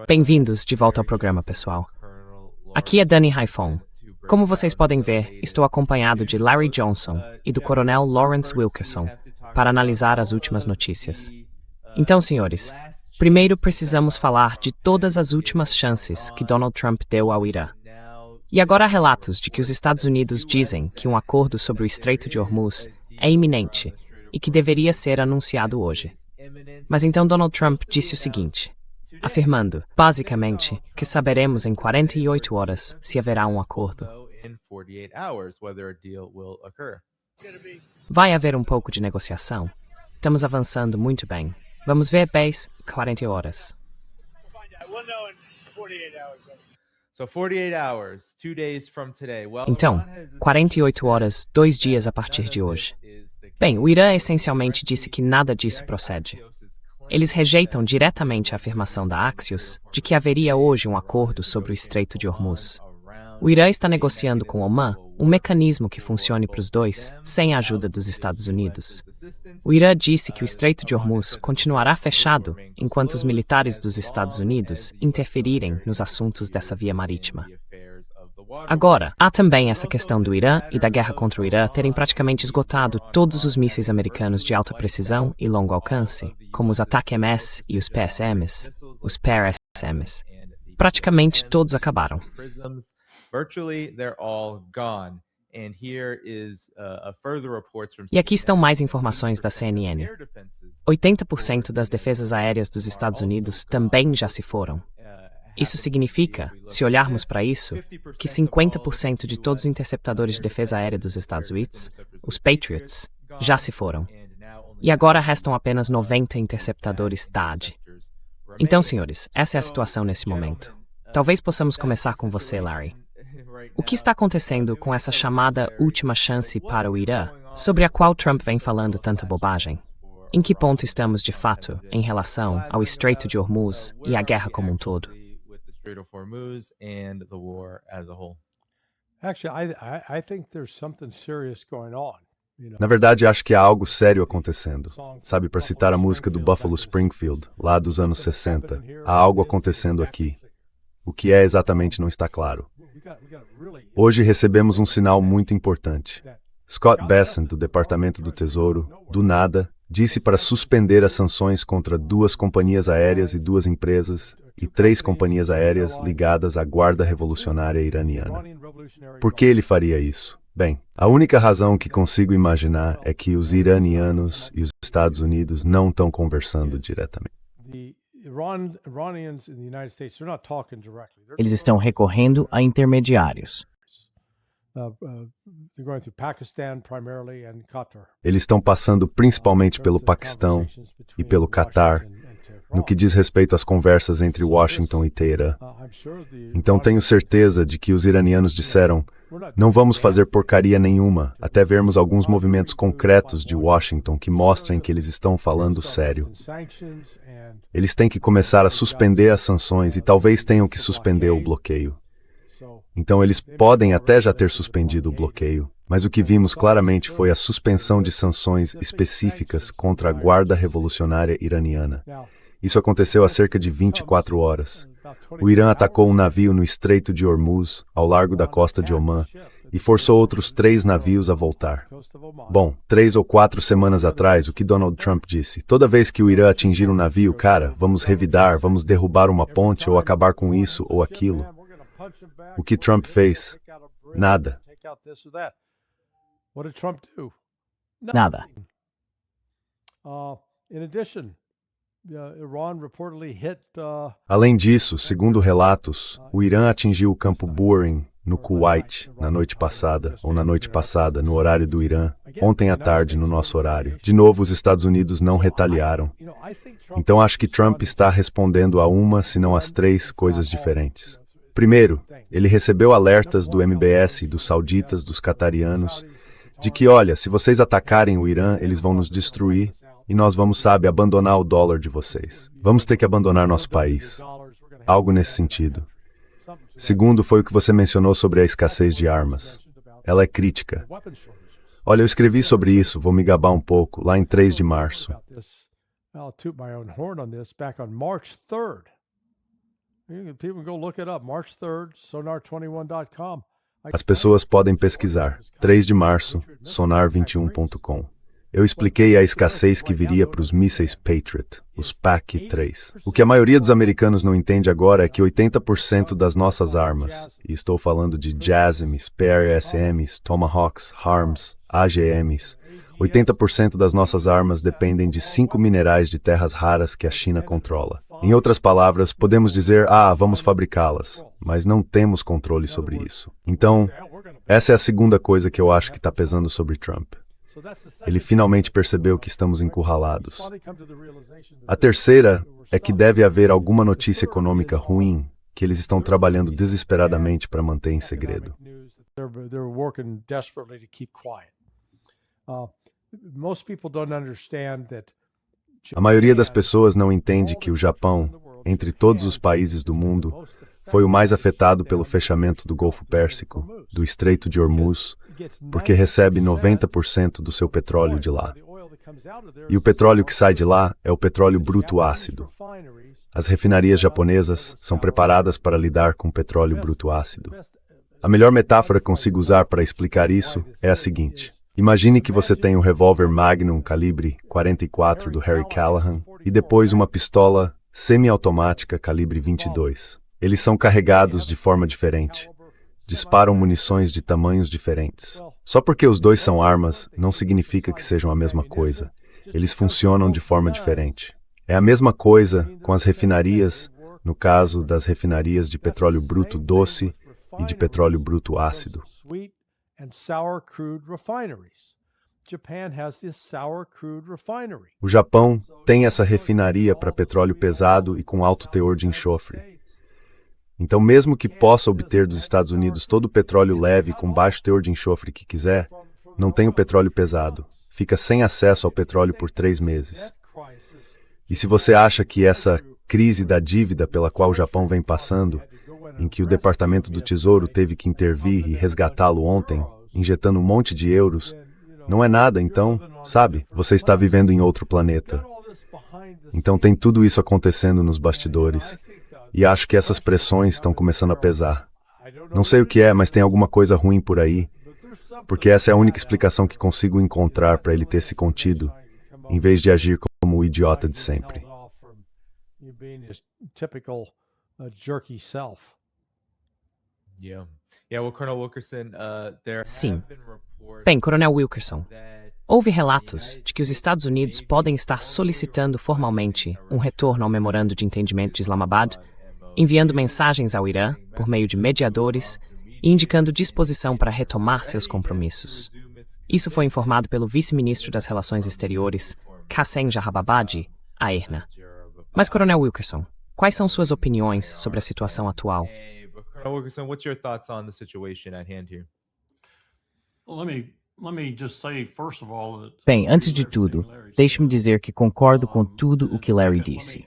Bem-vindos de volta ao programa, pessoal. Aqui é Danny Haifong. Como vocês podem ver, estou acompanhado de Larry Johnson e do Coronel Lawrence Wilkerson para analisar as últimas notícias. Então, senhores, primeiro precisamos falar de todas as últimas chances que Donald Trump deu ao Irã. E agora há relatos de que os Estados Unidos dizem que um acordo sobre o Estreito de Hormuz é iminente e que deveria ser anunciado hoje. Mas então Donald Trump disse o seguinte, afirmando, basicamente, que saberemos em 48 horas se haverá um acordo. Vai haver um pouco de negociação. Estamos avançando muito bem. Vamos ver bem 40 horas. Então, 48 horas, 2 dias a partir de hoje. Bem, o Irã essencialmente disse que nada disso procede. Eles rejeitam diretamente a afirmação da Axios de que haveria hoje um acordo sobre o Estreito de Hormuz. O Irã está negociando com Omã um mecanismo que funcione para os dois, sem a ajuda dos Estados Unidos. O Irã disse que o Estreito de Hormuz continuará fechado enquanto os militares dos Estados Unidos interferirem nos assuntos dessa via marítima. Agora, há também essa questão do Irã e da guerra contra o Irã terem praticamente esgotado todos os mísseis americanos de alta precisão e longo alcance, como os ATACMS e os PSMs, os PRSMs. Praticamente todos acabaram. E aqui estão mais informações da CNN. 80% das defesas aéreas dos Estados Unidos também já se foram. Isso significa, se olharmos para isso, que 50% de todos os interceptadores de defesa aérea dos Estados Unidos, os Patriots, já se foram. E agora restam apenas 90 interceptadores THAAD. Então, senhores, essa é a situação nesse momento. Talvez possamos começar com você, Larry. O que está acontecendo com essa chamada última chance para o Irã, sobre a qual Trump vem falando tanta bobagem? Em que ponto estamos, de fato, em relação ao Estreito de Hormuz e à guerra como um todo? Na verdade, acho que há algo sério acontecendo. Sabe, para citar a música do Buffalo Springfield, lá dos anos 60, há algo acontecendo aqui. O que é exatamente não está claro. Hoje recebemos um sinal muito importante. Scott Bessent, do Departamento do Tesouro, do nada, disse para suspender as sanções contra 2 companhias aéreas e 2 empresas e 3 companhias aéreas ligadas à Guarda Revolucionária Iraniana. Por que ele faria isso? Bem, a única razão que consigo imaginar é que os iranianos e os Estados Unidos não estão conversando diretamente. Eles estão recorrendo a intermediários. Eles estão passando principalmente pelo Paquistão e pelo Catar, no que diz respeito às conversas entre Washington e Teherã. Então tenho certeza de que os iranianos disseram, não vamos fazer porcaria nenhuma, até vermos alguns movimentos concretos de Washington que mostrem que eles estão falando sério. Eles têm que começar a suspender as sanções e talvez tenham que suspender o bloqueio. Então eles podem até já ter suspendido o bloqueio, mas o que vimos claramente foi a suspensão de sanções específicas contra a Guarda Revolucionária Iraniana. Isso aconteceu há cerca de 24 horas. O Irã atacou um navio no Estreito de Hormuz, ao largo da costa de Omã, e forçou outros 3 navios a voltar. Bom, 3 ou 4 semanas atrás, o que Donald Trump disse? Toda vez que o Irã atingir um navio, cara, vamos revidar, vamos derrubar uma ponte ou acabar com isso ou aquilo. O que Trump fez? Nada. Nada. Além disso, segundo relatos, o Irã atingiu o campo Burin, no Kuwait, na noite passada, ou na noite passada, no horário do Irã, ontem à tarde, no nosso horário. De novo, os Estados Unidos não retaliaram. Então acho que Trump está respondendo a uma, se não às 3 coisas diferentes. Primeiro, ele recebeu alertas do MBS, dos sauditas, dos catarianos, de que, olha, se vocês atacarem o Irã, eles vão nos destruir e nós vamos, sabe, abandonar o dólar de vocês. Vamos ter que abandonar nosso país. Algo nesse sentido. Segundo, foi o que você mencionou sobre a escassez de armas. Ela é crítica. Olha, eu escrevi sobre isso, vou me gabar um pouco, lá em 3 de março. I'll toot my own horn on this. Back on March 3rd, people can go look it up. March 3rd, sonar21.com. As pessoas podem pesquisar. 3 de março, sonar21.com. Eu expliquei a escassez que viria para os mísseis Patriot, os PAC-3. O que a maioria dos americanos não entende agora é que 80% das nossas armas, e estou falando de JASSMs, PRSMs, Tomahawks, HARMs, AGMs, 80% das nossas armas dependem de 5 minerais de terras raras que a China controla. Em outras palavras, podemos dizer, vamos fabricá-las, mas não temos controle sobre isso. Então, essa é a segunda coisa que eu acho que está pesando sobre Trump. Ele finalmente percebeu que estamos encurralados. A terceira é que deve haver alguma notícia econômica ruim que eles estão trabalhando desesperadamente para manter em segredo. A maioria das pessoas não entende que o Japão, entre todos os países do mundo, foi o mais afetado pelo fechamento do Golfo Pérsico, do Estreito de Hormuz, porque recebe 90% do seu petróleo de lá. E o petróleo que sai de lá é o petróleo bruto ácido. As refinarias japonesas são preparadas para lidar com petróleo bruto ácido. A melhor metáfora que consigo usar para explicar isso é a seguinte. Imagine que você tem um revólver Magnum calibre 44 do Harry Callahan e depois uma pistola semiautomática calibre 22. Eles são carregados de forma diferente. Disparam munições de tamanhos diferentes. Só porque os dois são armas, não significa que sejam a mesma coisa. Eles funcionam de forma diferente. É a mesma coisa com as refinarias, no caso das refinarias de petróleo bruto doce e de petróleo bruto ácido. O Japão tem essa refinaria para petróleo pesado e com alto teor de enxofre. Então, mesmo que possa obter dos Estados Unidos todo o petróleo leve com baixo teor de enxofre que quiser, não tem o petróleo pesado. Fica sem acesso ao petróleo por 3 meses. E se você acha que essa crise da dívida pela qual o Japão vem passando, em que o Departamento do Tesouro teve que intervir e resgatá-lo ontem, injetando um monte de euros, não é nada, então, sabe, você está vivendo em outro planeta. Então tem tudo isso acontecendo nos bastidores. E acho que essas pressões estão começando a pesar. Não sei o que é, mas tem alguma coisa ruim por aí, porque essa é a única explicação que consigo encontrar para ele ter se contido, em vez de agir como o idiota de sempre. Sim. Bem, Coronel Wilkerson, houve relatos de que os Estados Unidos podem estar solicitando formalmente um retorno ao Memorando de Entendimento de Islamabad, enviando mensagens ao Irã por meio de mediadores e indicando disposição para retomar seus compromissos. Isso foi informado pelo vice-ministro das Relações Exteriores, Qassem Jahababadi, à IRNA. Mas, Coronel Wilkerson, quais são suas opiniões sobre a situação atual? Colonel Wilkerson, what's your thoughts on the situation at hand here? Bem, antes de tudo, deixe-me dizer que concordo com tudo o que Larry disse.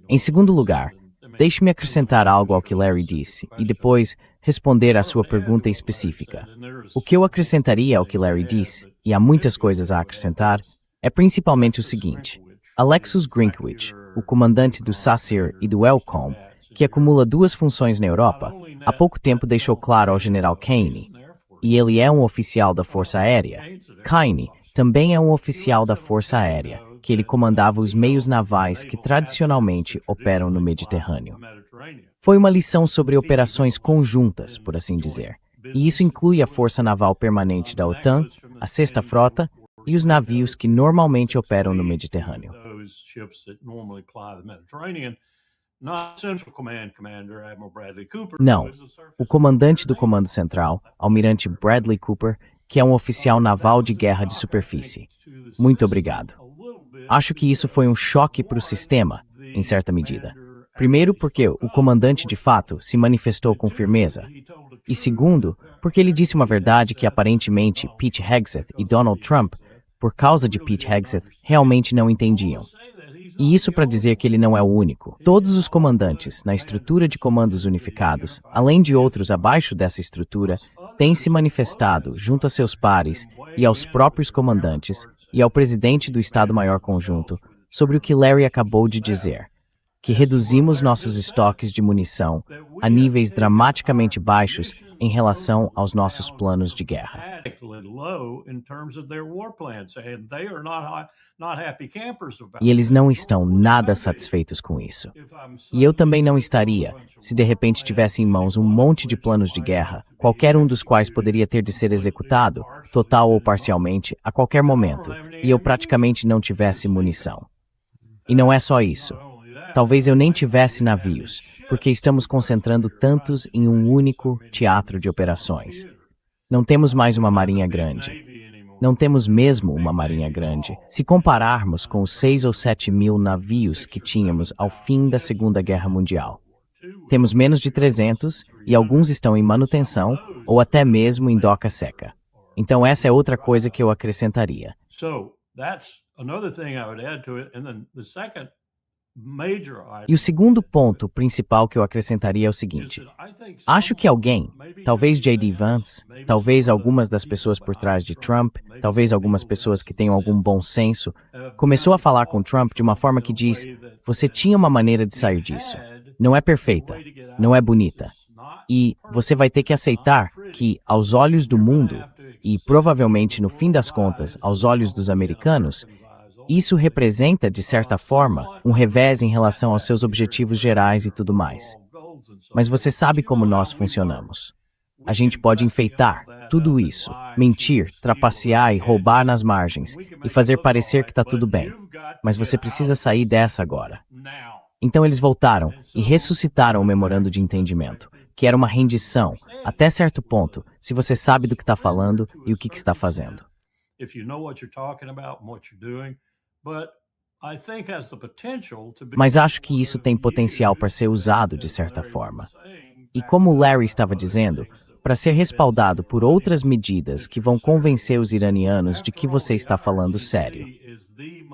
Em segundo lugar, deixe-me acrescentar algo ao que Larry disse e depois responder à sua pergunta específica. O que eu acrescentaria ao que Larry disse, e há muitas coisas a acrescentar, é principalmente o seguinte. Alexus Grinkwich, o comandante do SACIR e do EUCOM, que acumula 2 funções na Europa, há pouco tempo deixou claro ao general Kane, e ele é um oficial da Força Aérea. Kane também é um oficial da Força Aérea, que ele comandava os meios navais que tradicionalmente operam no Mediterrâneo. Foi uma lição sobre operações conjuntas, por assim dizer, e isso inclui a Força Naval Permanente da OTAN, a Sexta Frota e os navios que normalmente operam no Mediterrâneo. Não, o comandante do Comando Central, Almirante Bradley Cooper, que é um oficial naval de guerra de superfície. Muito obrigado. Acho que isso foi um choque para o sistema, em certa medida. Primeiro, porque o comandante de fato se manifestou com firmeza. E segundo, porque ele disse uma verdade que aparentemente Pete Hegseth e Donald Trump, por causa de Pete Hegseth, realmente não entendiam. E isso para dizer que ele não é o único. Todos os comandantes, na estrutura de comandos unificados, além de outros abaixo dessa estrutura, têm se manifestado junto a seus pares e aos próprios comandantes e ao presidente do Estado-Maior Conjunto sobre o que Larry acabou de dizer, que reduzimos nossos estoques de munição a níveis dramaticamente baixos em relação aos nossos planos de guerra. E eles não estão nada satisfeitos com isso. E eu também não estaria, se de repente tivesse em mãos um monte de planos de guerra, qualquer um dos quais poderia ter de ser executado, total ou parcialmente, a qualquer momento, e eu praticamente não tivesse munição. E não é só isso. Talvez eu nem tivesse navios, porque estamos concentrando tantos em um único teatro de operações. Não temos mais uma marinha grande. Não temos mesmo uma marinha grande, se compararmos com os 6 ou 7 mil navios que tínhamos ao fim da Segunda Guerra Mundial. Temos menos de 300 e alguns estão em manutenção ou até mesmo em doca seca. Então essa é outra coisa que eu acrescentaria. E o segundo ponto principal que eu acrescentaria é o seguinte. Acho que alguém, talvez J.D. Vance, talvez algumas das pessoas por trás de Trump, talvez algumas pessoas que tenham algum bom senso, começou a falar com Trump de uma forma que diz: você tinha uma maneira de sair disso. Não é perfeita, não é bonita. E você vai ter que aceitar que, aos olhos do mundo, e provavelmente no fim das contas, aos olhos dos americanos, isso representa, de certa forma, um revés em relação aos seus objetivos gerais e tudo mais. Mas você sabe como nós funcionamos. A gente pode enfeitar tudo isso, mentir, trapacear e roubar nas margens, e fazer parecer que está tudo bem. Mas você precisa sair dessa agora. Então eles voltaram e ressuscitaram o memorando de entendimento, que era uma rendição, até certo ponto, se você sabe do que está falando e o que está fazendo. Mas acho que isso tem potencial para ser usado de certa forma. E como o Larry estava dizendo, para ser respaldado por outras medidas que vão convencer os iranianos de que você está falando sério.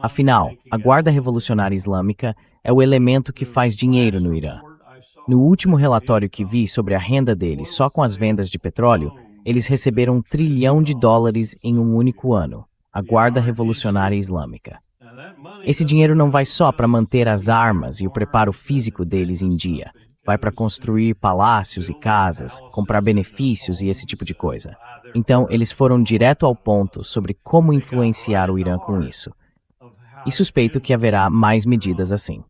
Afinal, a Guarda Revolucionária Islâmica é o elemento que faz dinheiro no Irã. No último relatório que vi sobre a renda deles só com as vendas de petróleo, eles receberam $1 trilhão em um único ano, a Guarda Revolucionária Islâmica. Esse dinheiro não vai só para manter as armas e o preparo físico deles em dia. Vai para construir palácios e casas, comprar benefícios e esse tipo de coisa. Então, eles foram direto ao ponto sobre como influenciar o Irã com isso. E suspeito que haverá mais medidas assim.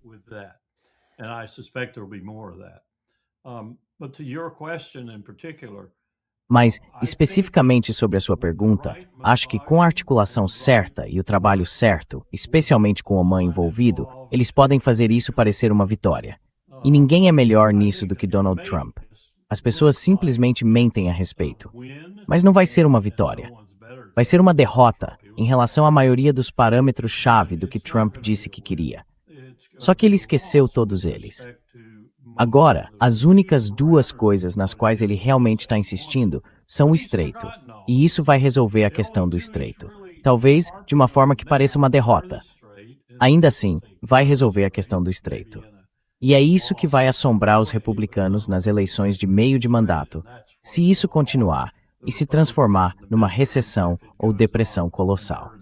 Mas, especificamente sobre a sua pergunta, acho que com a articulação certa e o trabalho certo, especialmente com o Oman envolvido, eles podem fazer isso parecer uma vitória. E ninguém é melhor nisso do que Donald Trump. As pessoas simplesmente mentem a respeito. Mas não vai ser uma vitória. Vai ser uma derrota em relação à maioria dos parâmetros-chave do que Trump disse que queria. Só que ele esqueceu todos eles. Agora, as únicas duas coisas nas quais ele realmente está insistindo são o estreito. E isso vai resolver a questão do estreito. Talvez de uma forma que pareça uma derrota. Ainda assim, vai resolver a questão do estreito. E é isso que vai assombrar os republicanos nas eleições de meio de mandato, se isso continuar e se transformar numa recessão ou depressão colossal.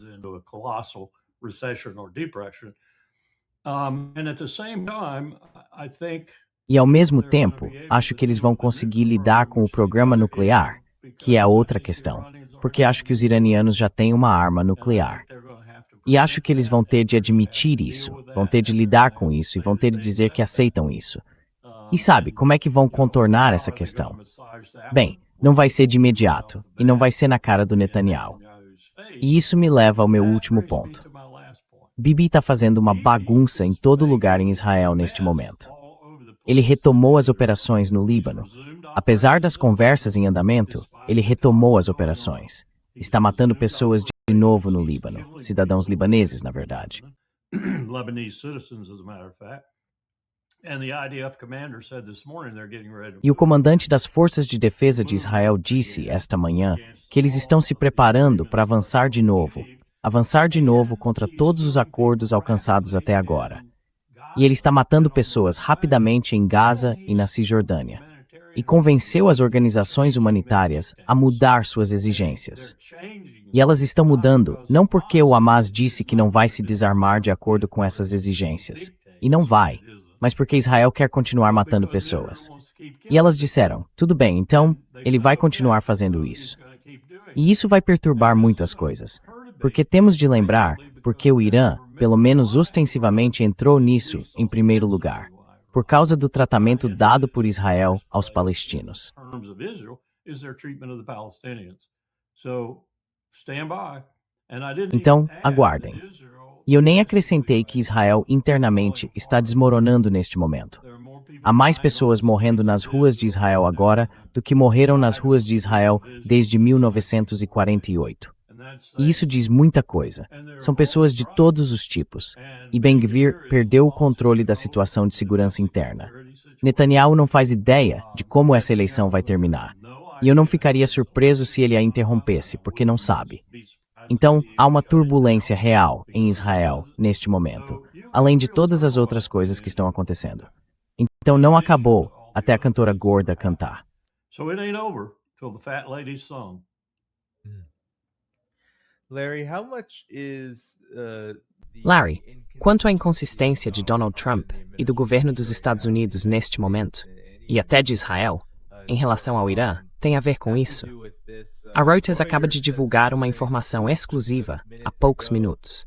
E ao mesmo tempo, acho que eles vão conseguir lidar com o programa nuclear, que é a outra questão, porque acho que os iranianos já têm uma arma nuclear. E acho que eles vão ter de admitir isso, vão ter de lidar com isso e vão ter de dizer que aceitam isso. E sabe, como é que vão contornar essa questão? Bem, não vai ser de imediato, e não vai ser na cara do Netanyahu. E isso me leva ao meu último ponto. Bibi está fazendo uma bagunça em todo lugar em Israel neste momento. Ele retomou as operações no Líbano. Apesar das conversas em andamento, ele retomou as operações. Está matando pessoas de novo no Líbano, cidadãos libaneses, na verdade. E o comandante das Forças de Defesa de Israel disse esta manhã que eles estão se preparando para avançar de novo contra todos os acordos alcançados até agora. E ele está matando pessoas rapidamente em Gaza e na Cisjordânia. E convenceu as organizações humanitárias a mudar suas exigências. E elas estão mudando, não porque o Hamas disse que não vai se desarmar de acordo com essas exigências. E não vai, mas porque Israel quer continuar matando pessoas. E elas disseram, tudo bem, então, ele vai continuar fazendo isso. E isso vai perturbar muito as coisas. Porque temos de lembrar, porque o Irã, pelo menos ostensivamente, entrou nisso em primeiro lugar, por causa do tratamento dado por Israel aos palestinos. Então, aguardem. E eu nem acrescentei que Israel internamente está desmoronando neste momento. Há mais pessoas morrendo nas ruas de Israel agora do que morreram nas ruas de Israel desde 1948. E isso diz muita coisa. São pessoas de todos os tipos. E Ben-Gvir perdeu o controle da situação de segurança interna. Netanyahu não faz ideia de como essa eleição vai terminar. E eu não ficaria surpreso se ele a interrompesse, porque não sabe. Então, há uma turbulência real em Israel neste momento, além de todas as outras coisas que estão acontecendo. Então não acabou até a cantora gorda cantar. Larry, quanto à inconsistência de Donald Trump e do governo dos Estados Unidos neste momento, e até de Israel, em relação ao Irã, tem a ver com isso? A Reuters acaba de divulgar uma informação exclusiva há poucos minutos.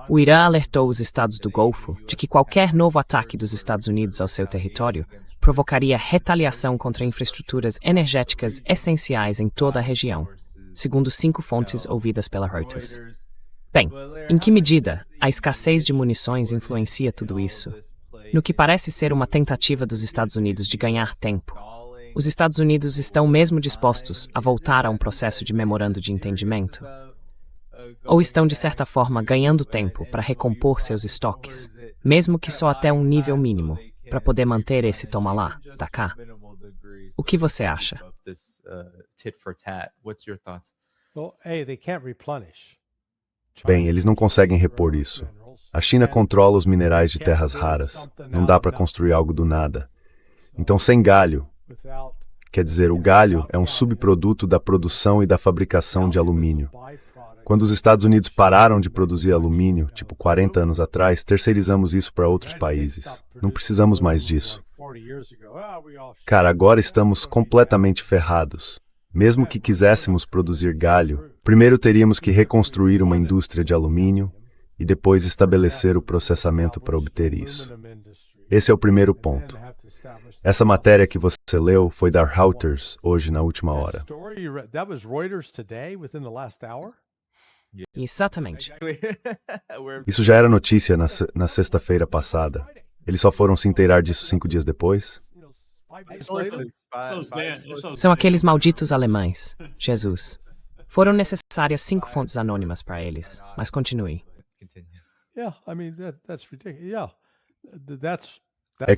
O Irã alertou os estados do Golfo de que qualquer novo ataque dos Estados Unidos ao seu território provocaria retaliação contra infraestruturas energéticas essenciais em toda a região, segundo 5 fontes ouvidas pela Reuters. Bem, em que medida a escassez de munições influencia tudo isso? No que parece ser uma tentativa dos Estados Unidos de ganhar tempo, os Estados Unidos estão mesmo dispostos a voltar a um processo de memorando de entendimento? Ou estão, de certa forma, ganhando tempo para recompor seus estoques, mesmo que só até um nível mínimo, para poder manter esse toma lá, tá cá? O que você acha? Bem, eles não conseguem repor isso. A China controla os minerais de terras raras. Não dá para construir algo do nada. Então, sem galho, quer dizer, o galho é um subproduto da produção e da fabricação de alumínio. Quando os Estados Unidos pararam de produzir alumínio, tipo 40 anos atrás, terceirizamos isso para outros países. Não precisamos mais disso. Cara, agora estamos completamente ferrados. Mesmo que quiséssemos produzir galho, primeiro teríamos que reconstruir uma indústria de alumínio e depois estabelecer o processamento para obter isso. Esse é o primeiro ponto. Essa matéria que você leu foi da Reuters hoje na última hora. Exatamente. Isso já era notícia na sexta-feira passada. Eles só foram se inteirar disso 5 dias depois? São aqueles malditos alemães. Jesus. Foram necessárias 5 fontes anônimas para eles. Mas continue.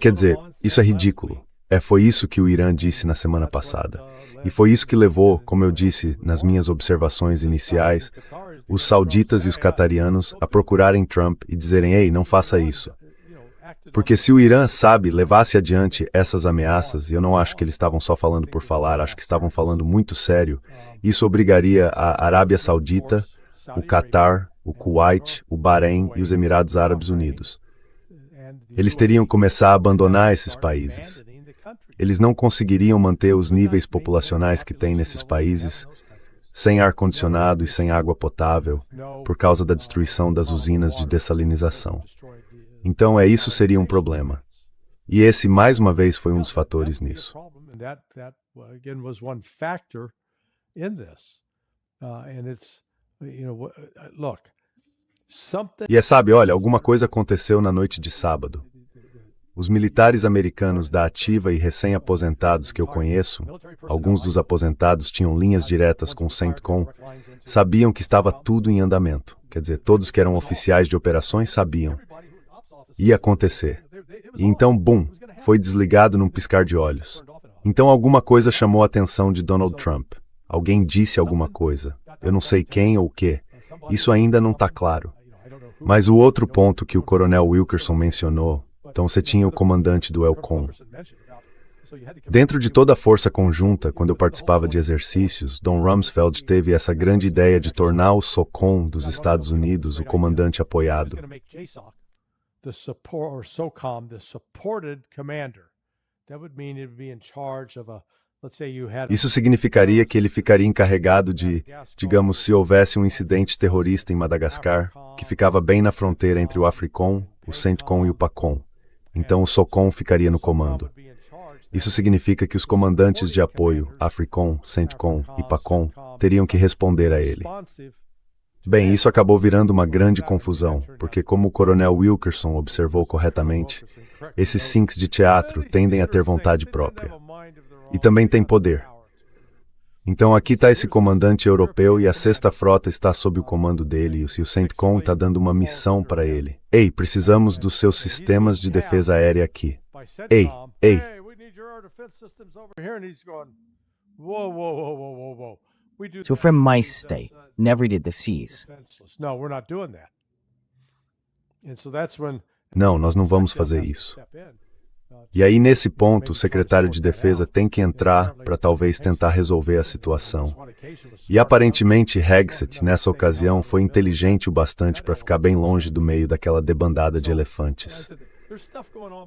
Quer dizer, isso é ridículo. Foi isso que o Irã disse na semana passada. E foi isso que levou, como eu disse nas minhas observações iniciais, os sauditas e os qatarianos a procurarem Trump e dizerem, ei, não faça isso. Porque se o Irã, levasse adiante essas ameaças, e eu não acho que eles estavam só falando por falar, acho que estavam falando muito sério, isso obrigaria a Arábia Saudita, o Catar, o Kuwait, o Bahrein e os Emirados Árabes Unidos. Eles teriam que começar a abandonar esses países. Eles não conseguiriam manter os níveis populacionais que têm nesses países sem ar-condicionado e sem água potável, por causa da destruição das usinas de dessalinização. Então, isso seria um problema. E esse, mais uma vez, foi um dos fatores nisso. E olha, alguma coisa aconteceu na noite de sábado. Os militares americanos da ativa e recém-aposentados que eu conheço, alguns dos aposentados tinham linhas diretas com o CENTCOM, sabiam que estava tudo em andamento. Quer dizer, todos que eram oficiais de operações sabiam. Ia acontecer. E então, bum, foi desligado num piscar de olhos. Então alguma coisa chamou a atenção de Donald Trump. Alguém disse alguma coisa. Eu não sei quem ou o quê. Isso ainda não está claro. Mas o outro ponto que o coronel Wilkerson mencionou, então você tinha o comandante do ELCOM. Dentro de toda a força conjunta, quando eu participava de exercícios, Don Rumsfeld teve essa grande ideia de tornar o SOCOM dos Estados Unidos o comandante apoiado. Isso significaria que ele ficaria encarregado de, digamos, se houvesse um incidente terrorista em Madagascar, que ficava bem na fronteira entre o AFRICOM, o CENTCOM e o PACOM. Então o SOCOM ficaria no comando. Isso significa que os comandantes de apoio, AFRICOM, CENTCOM e PACOM, teriam que responder a ele. Bem, isso acabou virando uma grande confusão, porque como o coronel Wilkerson observou corretamente, esses sinks de teatro tendem a ter vontade própria. E também têm poder. Então aqui está esse comandante europeu e a Sexta Frota está sob o comando dele, e o CENTCOM está dando uma missão para ele. Ei, precisamos dos seus sistemas de defesa aérea aqui. Ei, ei. Seu Frem Maestay never did the seas. Não, nós não vamos fazer isso. E aí, nesse ponto, o secretário de Defesa tem que entrar para talvez tentar resolver a situação. E aparentemente, Hegseth, nessa ocasião, foi inteligente o bastante para ficar bem longe do meio daquela debandada de elefantes.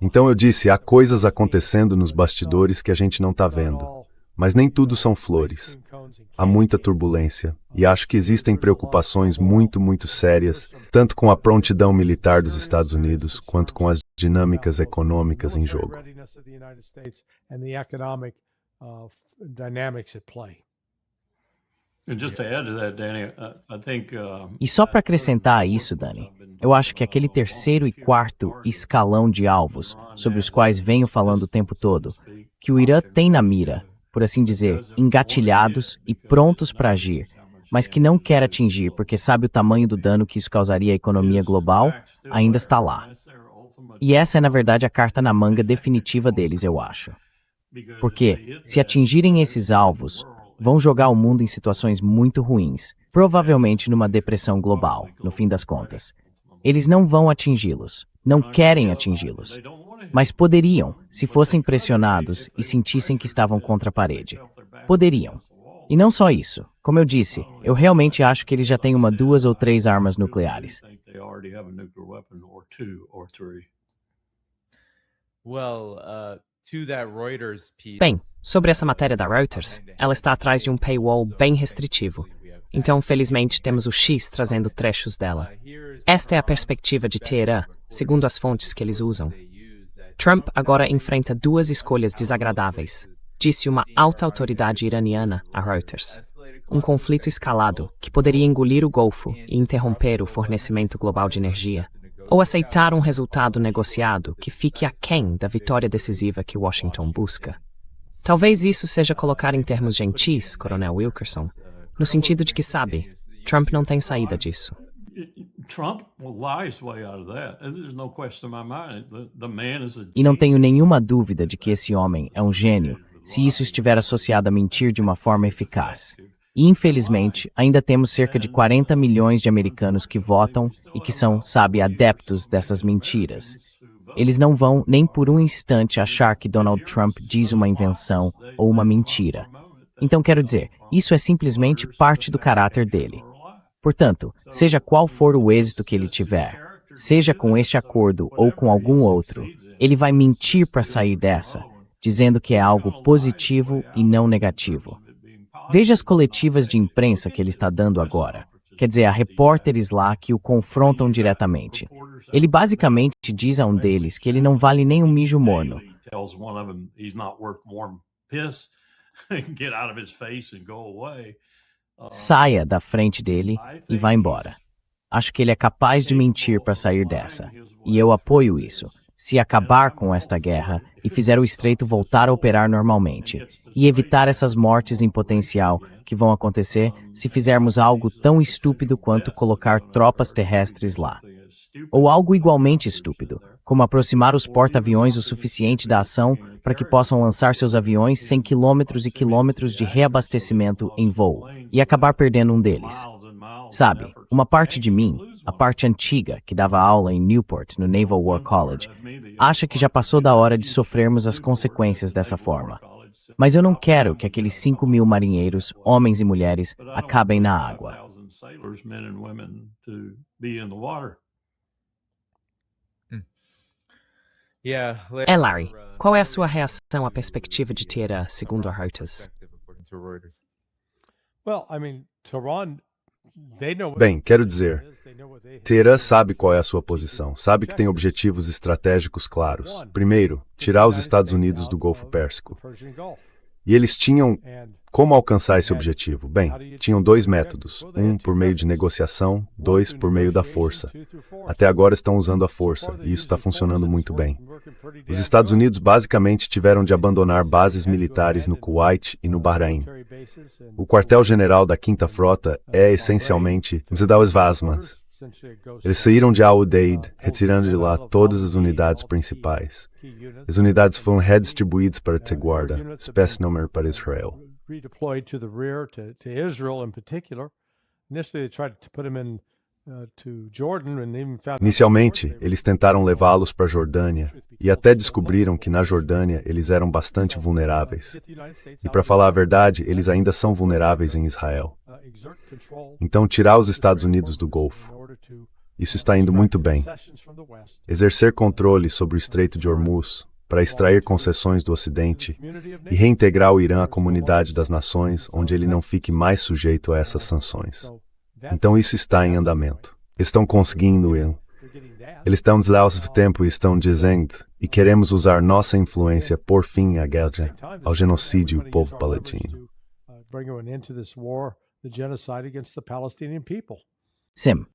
Então eu disse, há coisas acontecendo nos bastidores que a gente não está vendo. Mas nem tudo são flores. Há muita turbulência, e acho que existem preocupações muito sérias, tanto com a prontidão militar dos Estados Unidos, quanto com as dinâmicas econômicas em jogo. E só para acrescentar a isso, Dani, eu acho que aquele terceiro e quarto escalão de alvos, sobre os quais venho falando o tempo todo, que o Irã tem na mira, por assim dizer, engatilhados e prontos para agir, mas que não quer atingir porque sabe o tamanho do dano que isso causaria à economia global, ainda está lá. E essa é, na verdade, a carta na manga definitiva deles, eu acho. Porque, se atingirem esses alvos, vão jogar o mundo em situações muito ruins, provavelmente numa depressão global, no fim das contas. Eles não vão atingi-los, não querem atingi-los. Mas poderiam, se fossem pressionados e sentissem que estavam contra a parede. Poderiam. E não só isso. Como eu disse, eu realmente acho que eles já têm 1, 2 ou 3 armas nucleares. Bem, sobre essa matéria da Reuters, ela está atrás de um paywall bem restritivo. Então, felizmente, temos o X trazendo trechos dela. Esta é a perspectiva de Teherã, segundo as fontes que eles usam. Trump agora enfrenta 2 escolhas desagradáveis, disse uma alta autoridade iraniana a Reuters. Um conflito escalado que poderia engolir o Golfo e interromper o fornecimento global de energia, ou aceitar um resultado negociado que fique aquém da vitória decisiva que Washington busca. Talvez isso seja colocar em termos gentis, Coronel Wilkerson, no sentido de que, sabe, Trump não tem saída disso. E não tenho nenhuma dúvida de que esse homem é um gênio, se isso estiver associado a mentir de uma forma eficaz. E, infelizmente, ainda temos cerca de 40 milhões de americanos que votam e que são, sabe, adeptos dessas mentiras. Eles não vão, nem por um instante, achar que Donald Trump diz uma invenção ou uma mentira. Então, quero dizer, isso é simplesmente parte do caráter dele. Portanto, seja qual for o êxito que ele tiver, seja com este acordo ou com algum outro, ele vai mentir para sair dessa, dizendo que é algo positivo e não negativo. Veja as coletivas de imprensa que ele está dando agora. Quer dizer, há repórteres lá que o confrontam diretamente. Ele basicamente diz a um deles que ele não vale nem um mijo morno. Saia da frente dele e vá embora. Acho que ele é capaz de mentir para sair dessa. E eu apoio isso. Se acabar com esta guerra e fizer o Estreito voltar a operar normalmente, e evitar essas mortes em potencial que vão acontecer se fizermos algo tão estúpido quanto colocar tropas terrestres lá. Ou algo igualmente estúpido, como aproximar os porta-aviões o suficiente da ação para que possam lançar seus aviões sem quilômetros e quilômetros de reabastecimento em voo, e acabar perdendo um deles. Sabe, uma parte de mim, a parte antiga, que dava aula em Newport, no Naval War College, acha que já passou da hora de sofrermos as consequências dessa forma. Mas eu não quero que aqueles 5.000 marinheiros, homens e mulheres, acabem na água. Larry, qual é a sua reação à perspectiva de Teherã, segundo a Reuters? Well, I mean, Tehran, they know what Bem, quero it dizer, is, they know what they have. Teherã sabe qual é a sua posição, sabe que tem objetivos estratégicos claros. Primeiro, tirar os Estados Unidos do Golfo Pérsico. Persian Gulf. E eles tinham And como alcançar esse objetivo? Bem, tinham dois métodos. Um por meio de negociação, dois por meio da força. Até agora estão usando a força, e isso está funcionando muito bem. Os Estados Unidos basicamente tiveram de abandonar bases militares no Kuwait e no Bahrein. O quartel-general da Quinta Frota é essencialmente Mzedawes Vasmas. Eles saíram de Al-Udeid, retirando de lá todas as unidades principais. As unidades foram redistribuídas para Teguarda, espécie número para Israel. redeployed to the rear to Israel in particular. Initially, they tried to put him in to Jordan and even found Inicialmente, eles tentaram levá-los para a Jordânia e até descobriram que na Jordânia eles eram bastante vulneráveis. E para falar a verdade, eles ainda são vulneráveis em Israel. Então, tirar os Estados Unidos do Golfo. Isso está indo muito bem. Exercer controle sobre o Estreito de Hormuz para extrair concessões do Ocidente e reintegrar o Irã à comunidade das nações, onde ele não fique mais sujeito a essas sanções. Então isso está em andamento. Estão conseguindo, eles estão desleais tempo e estão dizendo, e queremos usar nossa influência por fim à guerra, ao genocídio do povo palestino. Sim.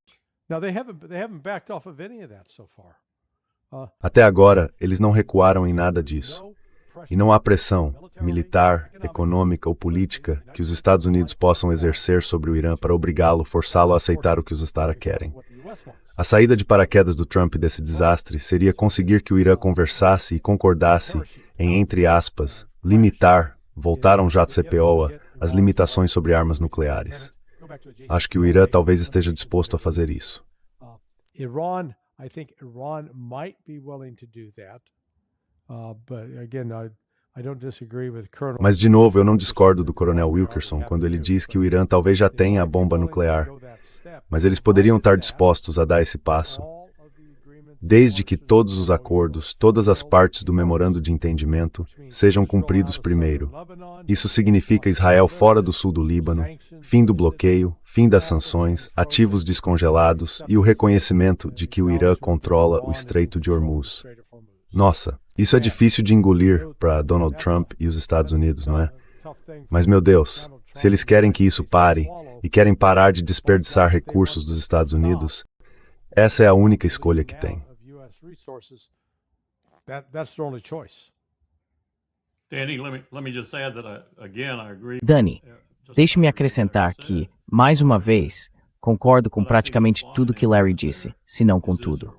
Now they haven't backed off of any of that so far. Até agora, eles não recuaram em nada disso. E não há pressão, militar, econômica ou política, que os Estados Unidos possam exercer sobre o Irã para obrigá-lo, forçá-lo a aceitar o que os Estados querem. A saída de paraquedas do Trump desse desastre seria conseguir que o Irã conversasse e concordasse em, entre aspas, limitar, voltar a um jato CPOA, as limitações sobre armas nucleares. Acho que o Irã talvez esteja disposto a fazer isso. I think Iran might be willing to do that. But again, I don't disagree with Colonel. Mas, de novo, eu não discordo do Coronel Wilkerson quando ele diz que o Irã talvez já tenha a bomba nuclear. Mas eles poderiam estar dispostos a dar esse passo, desde que todos os acordos, todas as partes do memorando de entendimento, sejam cumpridos primeiro. Isso significa Israel fora do sul do Líbano, fim do bloqueio, fim das sanções, ativos descongelados e o reconhecimento de que o Irã controla o Estreito de Hormuz. Nossa, isso é difícil de engolir para Donald Trump e os Estados Unidos, não é? Mas, meu Deus, se eles querem que isso pare e querem parar de desperdiçar recursos dos Estados Unidos, essa é a única escolha que tem. Dani, deixe-me acrescentar que, mais uma vez, concordo com praticamente tudo que Larry disse, se não com tudo.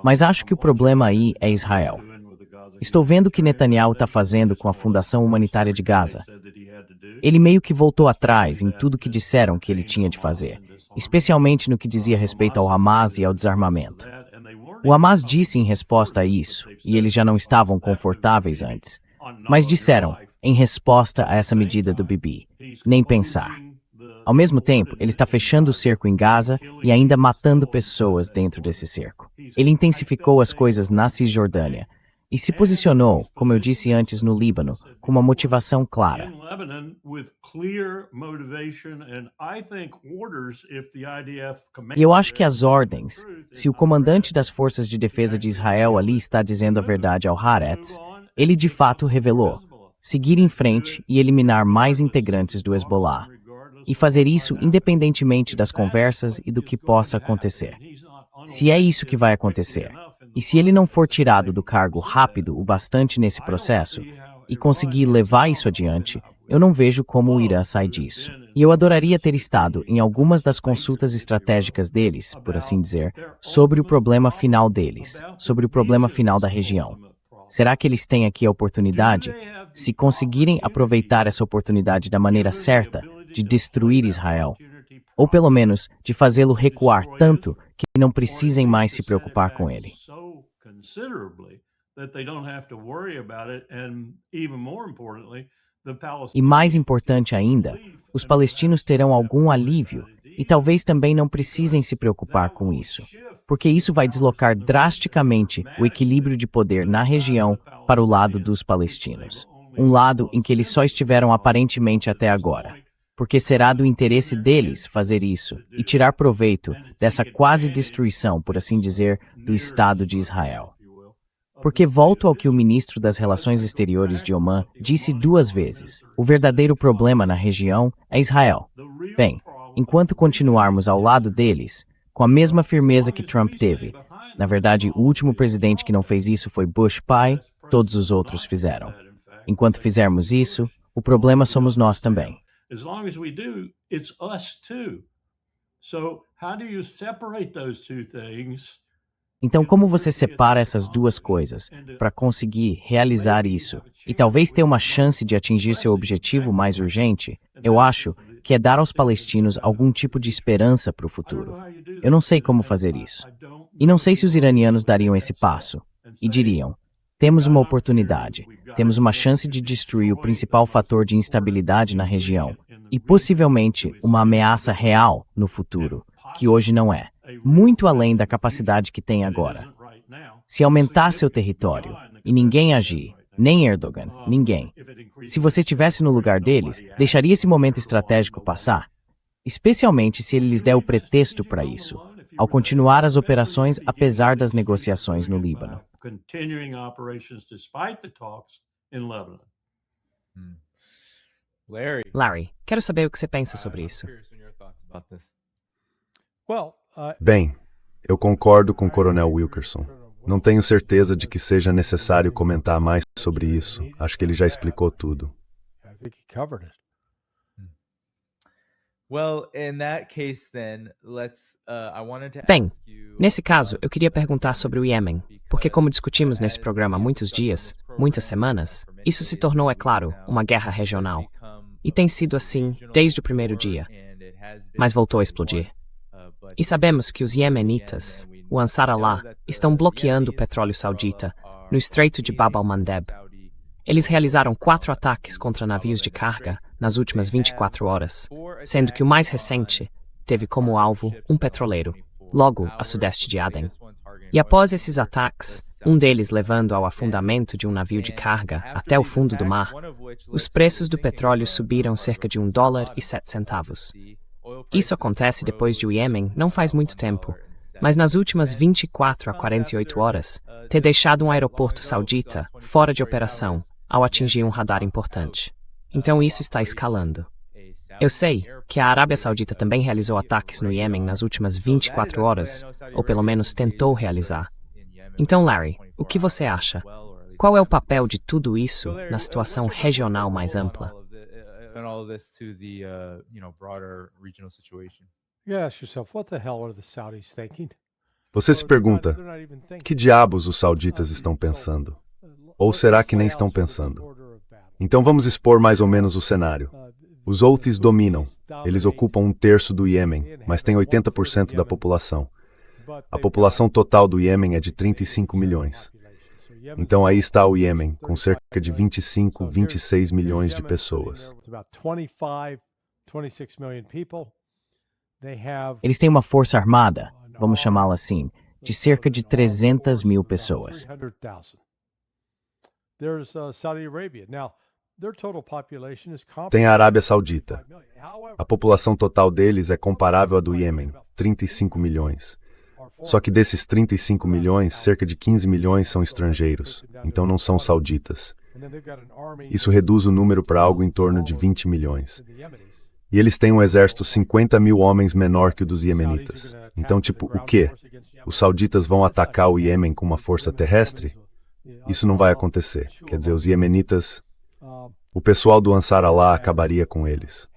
Mas acho que o problema aí é Israel. Estou vendo o que Netanyahu está fazendo com a Fundação Humanitária de Gaza. Ele meio que voltou atrás em tudo que disseram que ele tinha de fazer, especialmente no que dizia respeito ao Hamas e ao desarmamento. O Hamas disse em resposta a isso, e eles já não estavam confortáveis antes, mas disseram, em resposta a essa medida do Bibi, nem pensar. Ao mesmo tempo, ele está fechando o cerco em Gaza e ainda matando pessoas dentro desse cerco. Ele intensificou as coisas na Cisjordânia e se posicionou, como eu disse antes, no Líbano, com uma motivação clara. E eu acho que as ordens, se o comandante das Forças de Defesa de Israel ali está dizendo a verdade ao Haaretz, ele de fato revelou, seguir em frente e eliminar mais integrantes do Hezbollah. E fazer isso independentemente das conversas e do que possa acontecer. Se é isso que vai acontecer, e se ele não for tirado do cargo rápido o bastante nesse processo, e conseguir levar isso adiante, eu não vejo como o Irã sai disso. E eu adoraria ter estado em algumas das consultas estratégicas deles, por assim dizer, sobre o problema final deles, sobre o problema final da região. Será que eles têm aqui a oportunidade, se conseguirem aproveitar essa oportunidade da maneira certa, de destruir Israel? ou pelo menos de fazê-lo recuar tanto que não precisem mais se preocupar com ele. E mais importante ainda, os palestinos terão algum alívio e talvez também não precisem se preocupar com isso, porque isso vai deslocar drasticamente o equilíbrio de poder na região para o lado dos palestinos, um lado em que eles só estiveram aparentemente até agora, porque será do interesse deles fazer isso e tirar proveito dessa quase destruição, por assim dizer, do Estado de Israel. Porque volto ao que o ministro das Relações Exteriores de Omã disse 2 vezes, o verdadeiro problema na região é Israel. Bem, enquanto continuarmos ao lado deles, com a mesma firmeza que Trump teve, na verdade, o último presidente que não fez isso foi Bush pai, todos os outros fizeram. Enquanto fizermos isso, o problema somos nós também. As long as we do, it's us too. So, how do you separate those two things? Então, como você separa essas duas coisas para conseguir realizar isso e talvez ter uma chance de atingir seu objetivo mais urgente? Eu acho que é dar aos palestinos algum tipo de esperança para o futuro. Eu não sei como fazer isso. E não sei se os iranianos dariam esse passo e diriam: temos uma oportunidade, temos uma chance de destruir o principal fator de instabilidade na região e possivelmente uma ameaça real no futuro, que hoje não é, muito além da capacidade que tem agora. Se aumentar seu território e ninguém agir, nem Erdogan, ninguém, se você estivesse no lugar deles, deixaria esse momento estratégico passar? Especialmente se ele lhes der o pretexto para isso, ao continuar as operações apesar das negociações no Líbano. Larry, quero saber o que você pensa sobre isso. Bem, eu concordo com o Coronel Wilkerson. Não tenho certeza de que seja necessário comentar mais sobre isso. Acho que ele já explicou tudo. Bem, nesse caso, eu queria perguntar sobre o Iêmen, porque como discutimos nesse programa há muitos dias, muitas semanas, isso se tornou, é claro, uma guerra regional. E tem sido assim desde o primeiro dia, mas voltou a explodir. E sabemos que os iemenitas, o Ansar Allah, estão bloqueando o petróleo saudita no Estreito de Bab al-Mandeb. Eles realizaram 4 ataques contra navios de carga nas últimas 24 horas, sendo que o mais recente teve como alvo um petroleiro, logo a sudeste de Aden. E após esses ataques, um deles levando ao afundamento de um navio de carga até o fundo do mar, os preços do petróleo subiram cerca de $1,07. Isso acontece depois de o Iêmen, não faz muito tempo, mas nas últimas 24 a 48 horas, ter deixado um aeroporto saudita fora de operação ao atingir um radar importante. Então isso está escalando. Eu sei que a Arábia Saudita também realizou ataques no Iêmen nas últimas 24 horas, ou pelo menos tentou realizar. Então, Larry, o que você acha? Qual é o papel de tudo isso na situação regional mais ampla? Você se pergunta, que diabos os sauditas estão pensando? Ou será que nem estão pensando? Então vamos expor mais ou menos o cenário. Os Houthis dominam. Eles ocupam 1/3 do Iêmen, mas têm 80% da população. A população total do Iêmen é de 35 milhões. Então aí está o Iêmen, com cerca de 25, 26 milhões de pessoas. Eles têm uma força armada, vamos chamá-la assim, de cerca de 300 mil pessoas. Tem a Arábia Saudita. A população total deles é comparável à do Iêmen, 35 milhões. Só que desses 35 milhões, cerca de 15 milhões são estrangeiros, então não são sauditas. Isso reduz o número para algo em torno de 20 milhões. E eles têm um exército 50 mil homens menor que o dos iemenitas. Então, tipo, o quê? Os sauditas vão atacar o Iêmen com uma força terrestre? Isso não vai acontecer. Quer dizer, os iemenitas... O pessoal do Ansar Allah acabaria com eles.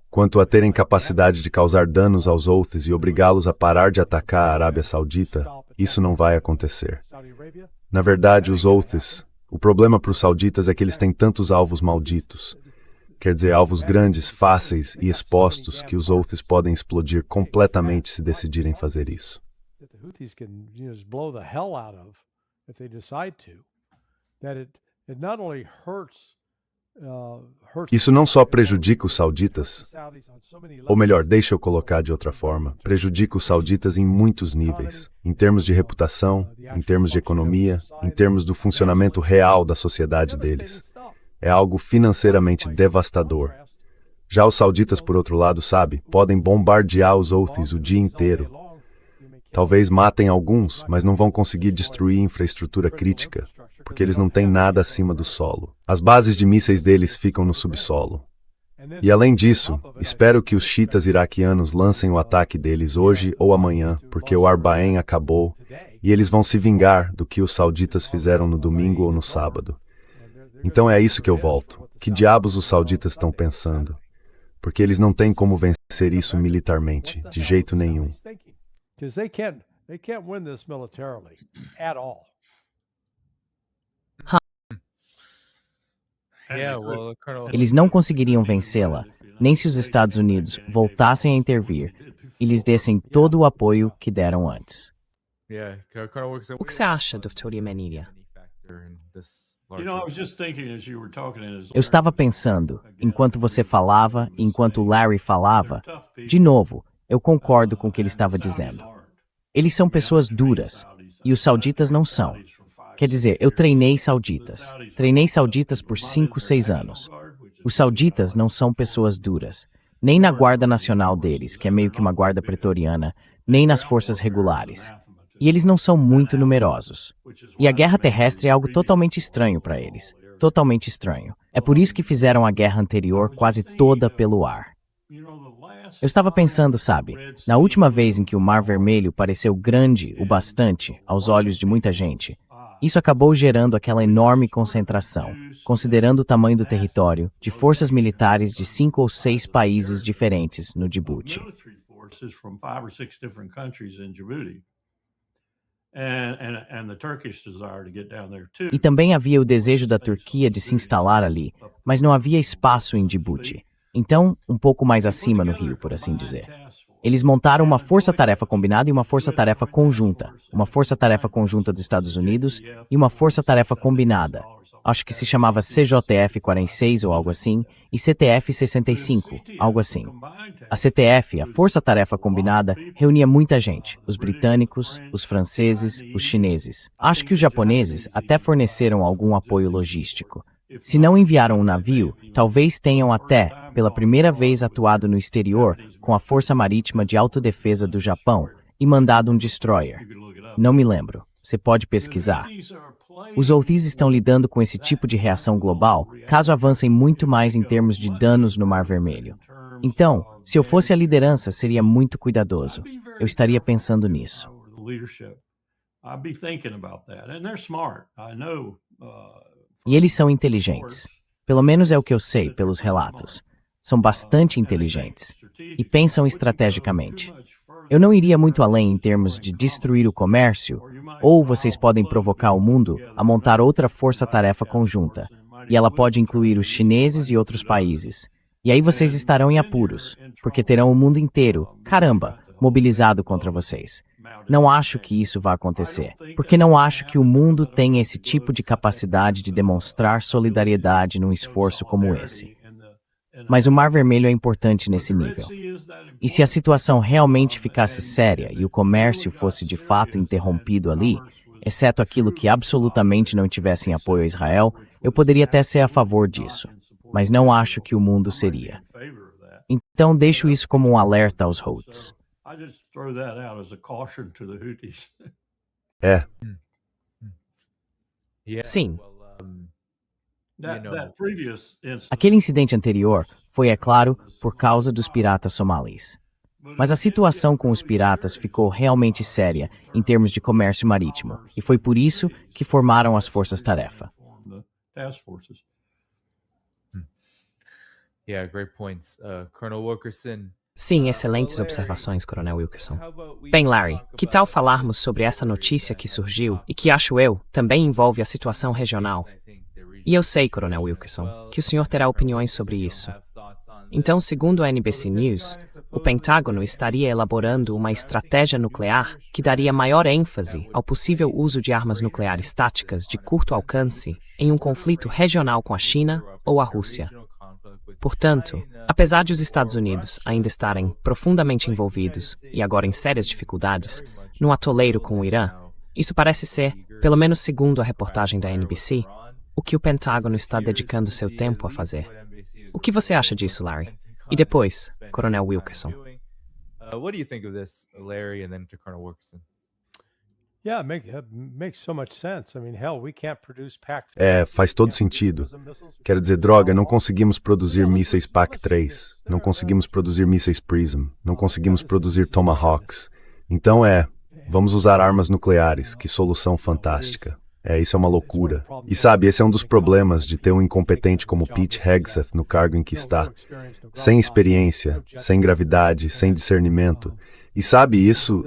Quanto a terem capacidade de causar danos aos Houthis e obrigá-los a parar de atacar a Arábia Saudita, isso não vai acontecer. Na verdade, os Houthis, o problema para os sauditas é que eles têm tantos alvos malditos. Quer dizer, alvos grandes, fáceis e expostos que os Houthis podem explodir completamente se decidirem fazer isso. that the Houthis can just blow the hell out of if they decide to, that it not only hurts Isso não só prejudica os sauditas, ou melhor, deixa eu colocar de outra forma, prejudica os sauditas em muitos níveis, em termos de reputação, em termos de economia, em termos do funcionamento real da sociedade deles. É algo financeiramente devastador. Já os sauditas, por outro lado, sabe, podem bombardear os Houthis o dia inteiro. Talvez matem alguns, mas não vão conseguir destruir infraestrutura crítica, porque eles não têm nada acima do solo. As bases de mísseis deles ficam no subsolo. E além disso, espero que os chiitas iraquianos lancem o ataque deles hoje ou amanhã, porque o Arbaen acabou, e eles vão se vingar do que os sauditas fizeram no domingo ou no sábado. Então é isso que eu volto. Que diabos os sauditas estão pensando? Porque eles não têm como vencer isso militarmente, de jeito nenhum. Because they can't win this militarily at all. Eles não conseguiriam vencê-la, nem se os Estados Unidos voltassem a intervir e lhes dessem todo o apoio que deram antes. O que você acha, Dr. Yemeniria? Eu estava pensando, enquanto você falava e enquanto o Larry falava, de novo, eu concordo com o que ele estava dizendo. Eles são pessoas duras, e os sauditas não são. Quer dizer, eu treinei sauditas. Treinei sauditas por 5, 6 anos. Os sauditas não são pessoas duras, nem na Guarda Nacional deles, que é meio que uma guarda pretoriana, nem nas forças regulares. E eles não são muito numerosos. E a guerra terrestre é algo totalmente estranho para eles. Totalmente estranho. É por isso que fizeram a guerra anterior quase toda pelo ar. Eu estava pensando, sabe, na última vez em que o Mar Vermelho pareceu grande o bastante aos olhos de muita gente, isso acabou gerando aquela enorme concentração, considerando o tamanho do território, de forças militares de 5 ou 6 países diferentes no Djibouti. E também havia o desejo da Turquia de se instalar ali, mas não havia espaço em Djibouti. Então, um pouco mais acima no rio, por assim dizer. Eles montaram uma força-tarefa combinada e uma força-tarefa conjunta. Uma força-tarefa conjunta dos Estados Unidos e uma força-tarefa combinada. Acho que se chamava CJTF-46 ou algo assim, e CTF-65, algo assim. A CTF, a Força-Tarefa Combinada, reunia muita gente, os britânicos, os franceses, os chineses. Acho que os japoneses até forneceram algum apoio logístico. Se não enviaram um navio, talvez tenham até, pela primeira vez, atuado no exterior com a Força Marítima de Autodefesa do Japão e mandado um destroyer. Não me lembro. Você pode pesquisar. Os Houthis estão lidando com esse tipo de reação global, caso avancem muito mais em termos de danos no Mar Vermelho. Então, se eu fosse a liderança, seria muito cuidadoso. Eu estaria pensando nisso. E eles são inteligentes. Pelo menos é o que eu sei pelos relatos. São bastante inteligentes e pensam estrategicamente. Eu não iria muito além em termos de destruir o comércio, ou vocês podem provocar o mundo a montar outra força-tarefa conjunta, e ela pode incluir os chineses e outros países. E aí vocês estarão em apuros, porque terão o mundo inteiro, caramba, mobilizado contra vocês. Não acho que isso vá acontecer, porque não acho que o mundo tenha esse tipo de capacidade de demonstrar solidariedade num esforço como esse. Mas o Mar Vermelho é importante nesse nível. E se a situação realmente ficasse séria e o comércio fosse de fato interrompido ali, exceto aquilo que absolutamente não tivesse em apoio a Israel, eu poderia até ser a favor disso. Mas não acho que o mundo seria. Então deixo isso como um alerta aos Houthis. É. Sim. Aquele incidente anterior foi, é claro, por causa dos piratas somalis. Mas a situação com os piratas ficou realmente séria em termos de comércio marítimo, e foi por isso que formaram as forças-tarefa. Sim, excelentes observações, Coronel Wilkerson. Bem, Larry, que tal falarmos sobre essa notícia que surgiu e que, acho eu, também envolve a situação regional? E eu sei, Coronel Wilkerson, que o senhor terá opiniões sobre isso. Então, segundo a NBC News, o Pentágono estaria elaborando uma estratégia nuclear que daria maior ênfase ao possível uso de armas nucleares táticas de curto alcance em um conflito regional com a China ou a Rússia. Portanto, apesar de os Estados Unidos ainda estarem profundamente envolvidos e agora em sérias dificuldades no atoleiro com o Irã, isso parece ser, pelo menos segundo a reportagem da NBC, o que o Pentágono está dedicando seu tempo a fazer. O que você acha disso, Larry? E depois, Coronel Wilkerson. What do you think of this, Larry, and then to Colonel Wilkerson? Yeah, makes so much sense. I mean, hell, we can't produce PAC-3. Faz todo sentido. Quero dizer, droga, não conseguimos produzir mísseis PAC-3, não conseguimos produzir mísseis PRISM, não conseguimos produzir Tomahawks. Então vamos usar armas nucleares, que solução fantástica. Isso é uma loucura. E sabe, esse é um dos problemas de ter um incompetente como Pete Hegseth no cargo em que está. Sem experiência, sem gravidade, sem discernimento. E sabe, isso...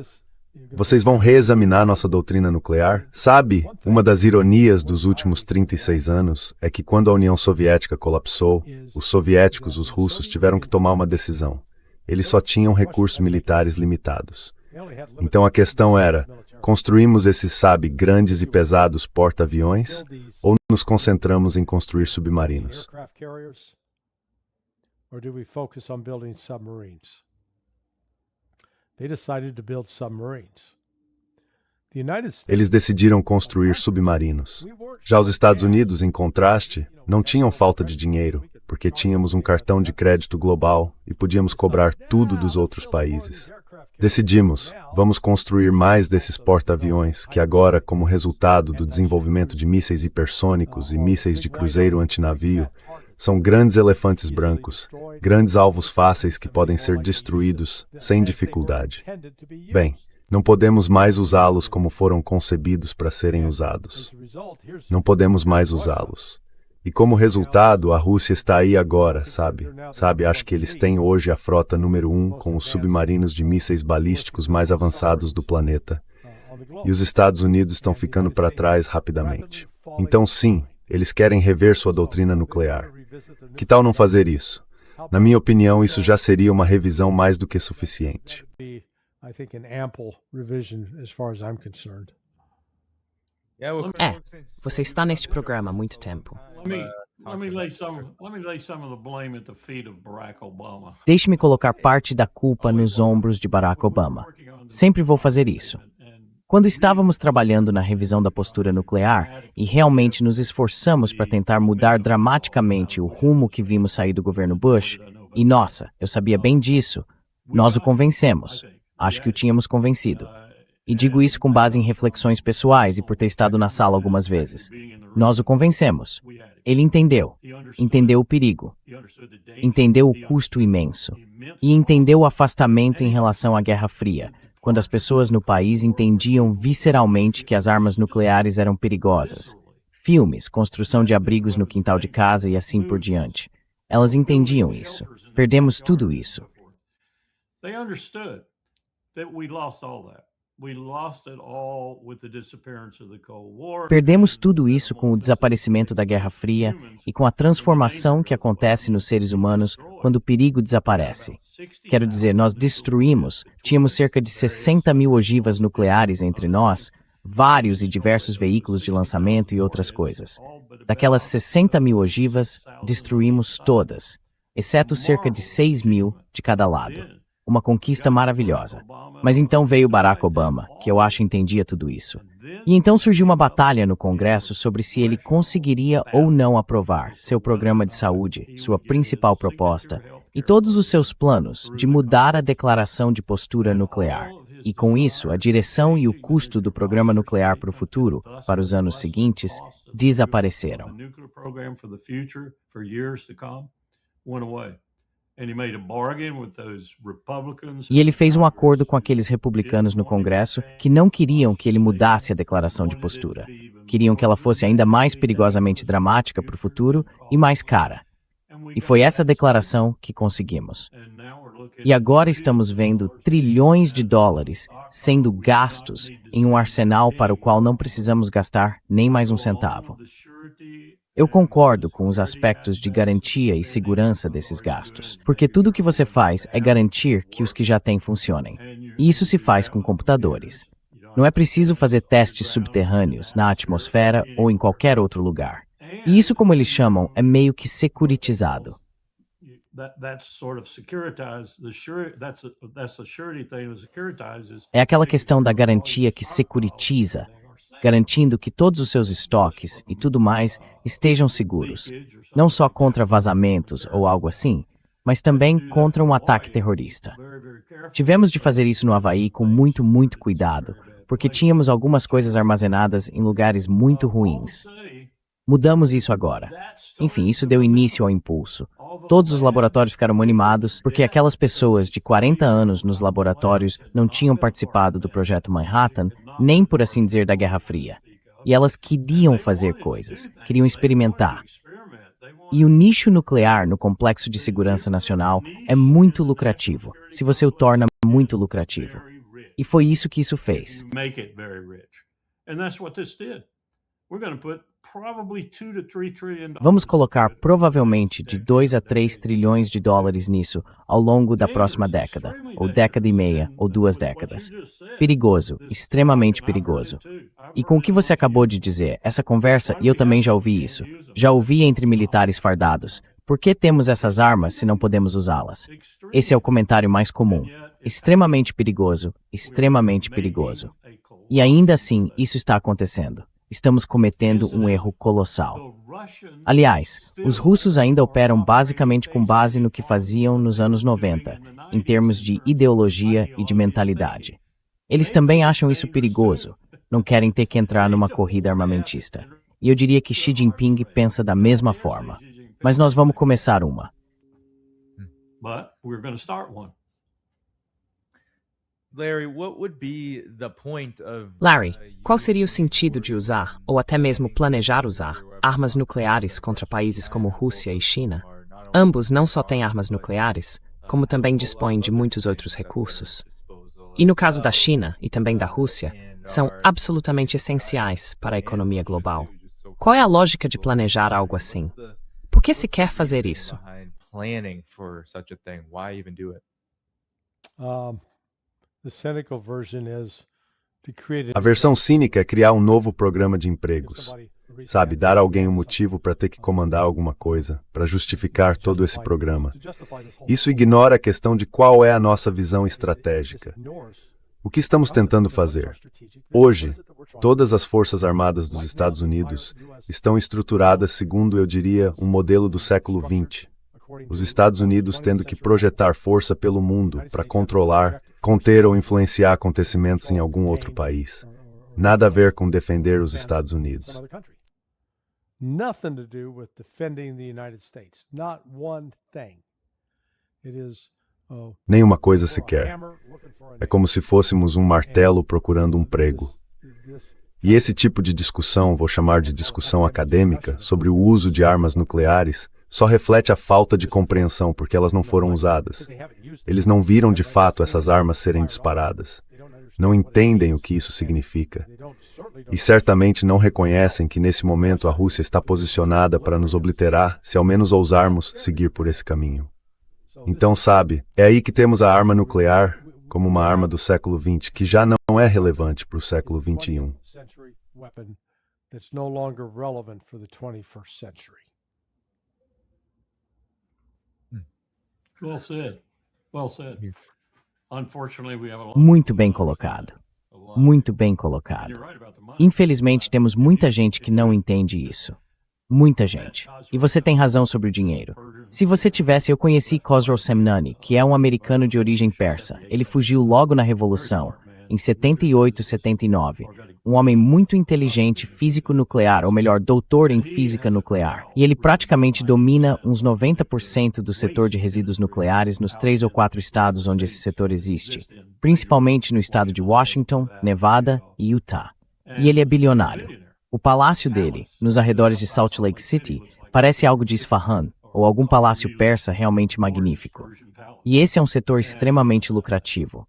Vocês vão reexaminar nossa doutrina nuclear? Sabe, uma das ironias dos últimos 36 anos é que quando a União Soviética colapsou, os soviéticos, os russos, tiveram que tomar uma decisão. Eles só tinham recursos militares limitados. Então a questão era, construímos esses, sabe, grandes e pesados porta-aviões ou nos concentramos em construir submarinos? Or do we focus on building submarines? They decided to build submarines. The United States... Eles decidiram construir submarinos. Já os Estados Unidos, em contraste, não tinham falta de dinheiro, porque tínhamos um cartão de crédito global e podíamos cobrar tudo dos outros países. Decidimos, vamos construir mais desses porta-aviões que agora, como resultado do desenvolvimento de mísseis hipersônicos e mísseis de cruzeiro antinavio, são grandes elefantes brancos, grandes alvos fáceis que podem ser destruídos sem dificuldade. Bem, não podemos mais usá-los como foram concebidos para serem usados. Não podemos mais usá-los. E como resultado, a Rússia está aí agora, sabe? Acho que eles têm hoje a frota número 1 com os submarinos de mísseis balísticos mais avançados do planeta. E os Estados Unidos estão ficando para trás rapidamente. Então, sim, eles querem rever sua doutrina nuclear. Que tal não fazer isso? Na minha opinião, isso já seria uma revisão mais do que suficiente. Você está neste programa há muito tempo. Deixe-me colocar parte da culpa nos ombros de Barack Obama. Sempre vou fazer isso. Quando estávamos trabalhando na revisão da postura nuclear e realmente nos esforçamos para tentar mudar dramaticamente o rumo que vimos sair do governo Bush, e nossa, eu sabia bem disso, nós o convencemos. Acho que o tínhamos convencido. E digo isso com base em reflexões pessoais e por ter estado na sala algumas vezes. Nós o convencemos. Ele entendeu o perigo, entendeu o custo imenso e entendeu o afastamento em relação à Guerra Fria, quando as pessoas no país entendiam visceralmente que as armas nucleares eram perigosas. Filmes, construção de abrigos no quintal de casa e assim por diante. Elas entendiam isso. Perdemos tudo isso. Perdemos tudo isso com o desaparecimento da Guerra Fria e com a transformação que acontece nos seres humanos quando o perigo desaparece. Quero dizer, nós destruímos, tínhamos cerca de 60 mil ogivas nucleares entre nós, vários e diversos veículos de lançamento e outras coisas. Daquelas 60 mil ogivas, destruímos todas, exceto cerca de 6 mil de cada lado. Uma conquista maravilhosa. Mas então veio Barack Obama, que eu acho entendia tudo isso. E então surgiu uma batalha no Congresso sobre se ele conseguiria ou não aprovar seu programa de saúde, sua principal proposta, e todos os seus planos de mudar a declaração de postura nuclear. E com isso, a direção e o custo do programa nuclear para o futuro, para os anos seguintes, desapareceram. E ele fez um acordo com aqueles republicanos no Congresso que não queriam que ele mudasse a declaração de postura. Queriam que ela fosse ainda mais perigosamente dramática para o futuro e mais cara. E foi essa declaração que conseguimos. E agora estamos vendo trilhões de dólares sendo gastos em um arsenal para o qual não precisamos gastar nem mais um centavo. Eu concordo com os aspectos de garantia e segurança desses gastos, porque tudo o que você faz é garantir que os que já têm funcionem. E isso se faz com computadores. Não é preciso fazer testes subterrâneos, na atmosfera ou em qualquer outro lugar. E isso, como eles chamam, é meio que securitizado. É aquela questão da garantia que securitiza, garantindo que todos os seus estoques e tudo mais estejam seguros, não só contra vazamentos ou algo assim, mas também contra um ataque terrorista. Tivemos de fazer isso no Havaí com muito cuidado, porque tínhamos algumas coisas armazenadas em lugares muito ruins. Mudamos isso agora. Enfim, isso deu início ao impulso. Todos os laboratórios ficaram animados porque aquelas pessoas de 40 anos nos laboratórios não tinham participado do Projeto Manhattan, nem, por assim dizer, da Guerra Fria. E elas queriam fazer coisas, queriam experimentar. E o nicho nuclear no Complexo de Segurança Nacional é muito lucrativo, se você o torna muito lucrativo. E foi isso que isso fez. Vamos colocar provavelmente de 2 a 3 trilhões de dólares nisso ao longo da próxima década, ou década e meia, ou 2 décadas. Perigoso, extremamente perigoso. E com o que você acabou de dizer, essa conversa, e eu também já ouvi isso, já ouvi entre militares fardados. Por que temos essas armas se não podemos usá-las? Esse é o comentário mais comum. Extremamente perigoso, extremamente perigoso. E ainda assim, isso está acontecendo. Estamos cometendo um erro colossal. Aliás, os russos ainda operam basicamente com base no que faziam nos anos 90, em termos de ideologia e de mentalidade. Eles também acham isso perigoso, não querem ter que entrar numa corrida armamentista. E eu diria que Xi Jinping pensa da mesma forma. Mas nós vamos começar uma. Larry, qual seria o sentido de usar, ou até mesmo planejar usar, armas nucleares contra países como Rússia e China? Ambos não só têm armas nucleares, como também dispõem de muitos outros recursos. E no caso da China e também da Rússia, são absolutamente essenciais para a economia global. Qual é a lógica de planejar algo assim? Por que se quer fazer isso? A versão cínica é criar um novo programa de empregos. Sabe, dar a alguém um motivo para ter que comandar alguma coisa, para justificar todo esse programa. Isso ignora a questão de qual é a nossa visão estratégica. O que estamos tentando fazer? Hoje, todas as Forças Armadas dos Estados Unidos estão estruturadas segundo, eu diria, um modelo do século XX. Os Estados Unidos tendo que projetar força pelo mundo para controlar, conter ou influenciar acontecimentos em algum outro país. Nada a ver com defender os Estados Unidos. Nothing to do with defending the United States. Not one thing. It is Nenhuma coisa sequer. É como se fôssemos um martelo procurando um prego. E esse tipo de discussão, vou chamar de discussão acadêmica, sobre o uso de armas nucleares, só reflete a falta de compreensão porque elas não foram usadas. Eles não viram de fato essas armas serem disparadas. Não entendem o que isso significa. E certamente não reconhecem que nesse momento a Rússia está posicionada para nos obliterar se ao menos ousarmos seguir por esse caminho. Então, sabe, é aí que temos a arma nuclear como uma arma do século XX que já não é relevante para o século XXI. Muito bem colocado. Muito bem colocado. Infelizmente, temos muita gente que não entende isso. Muita gente. E você tem razão sobre o dinheiro. Se você tivesse, eu conheci Khosrow Semnani, que é um americano de origem persa. Ele fugiu logo na Revolução, em 78, 79. Um homem muito inteligente, físico nuclear, ou melhor, doutor em física nuclear. E ele praticamente domina uns 90% do setor de resíduos nucleares nos 3 ou 4 estados onde esse setor existe. Principalmente no estado de Washington, Nevada e Utah. E ele é bilionário. O palácio dele, nos arredores de Salt Lake City, parece algo de Isfahan, ou algum palácio persa realmente magnífico. E esse é um setor extremamente lucrativo.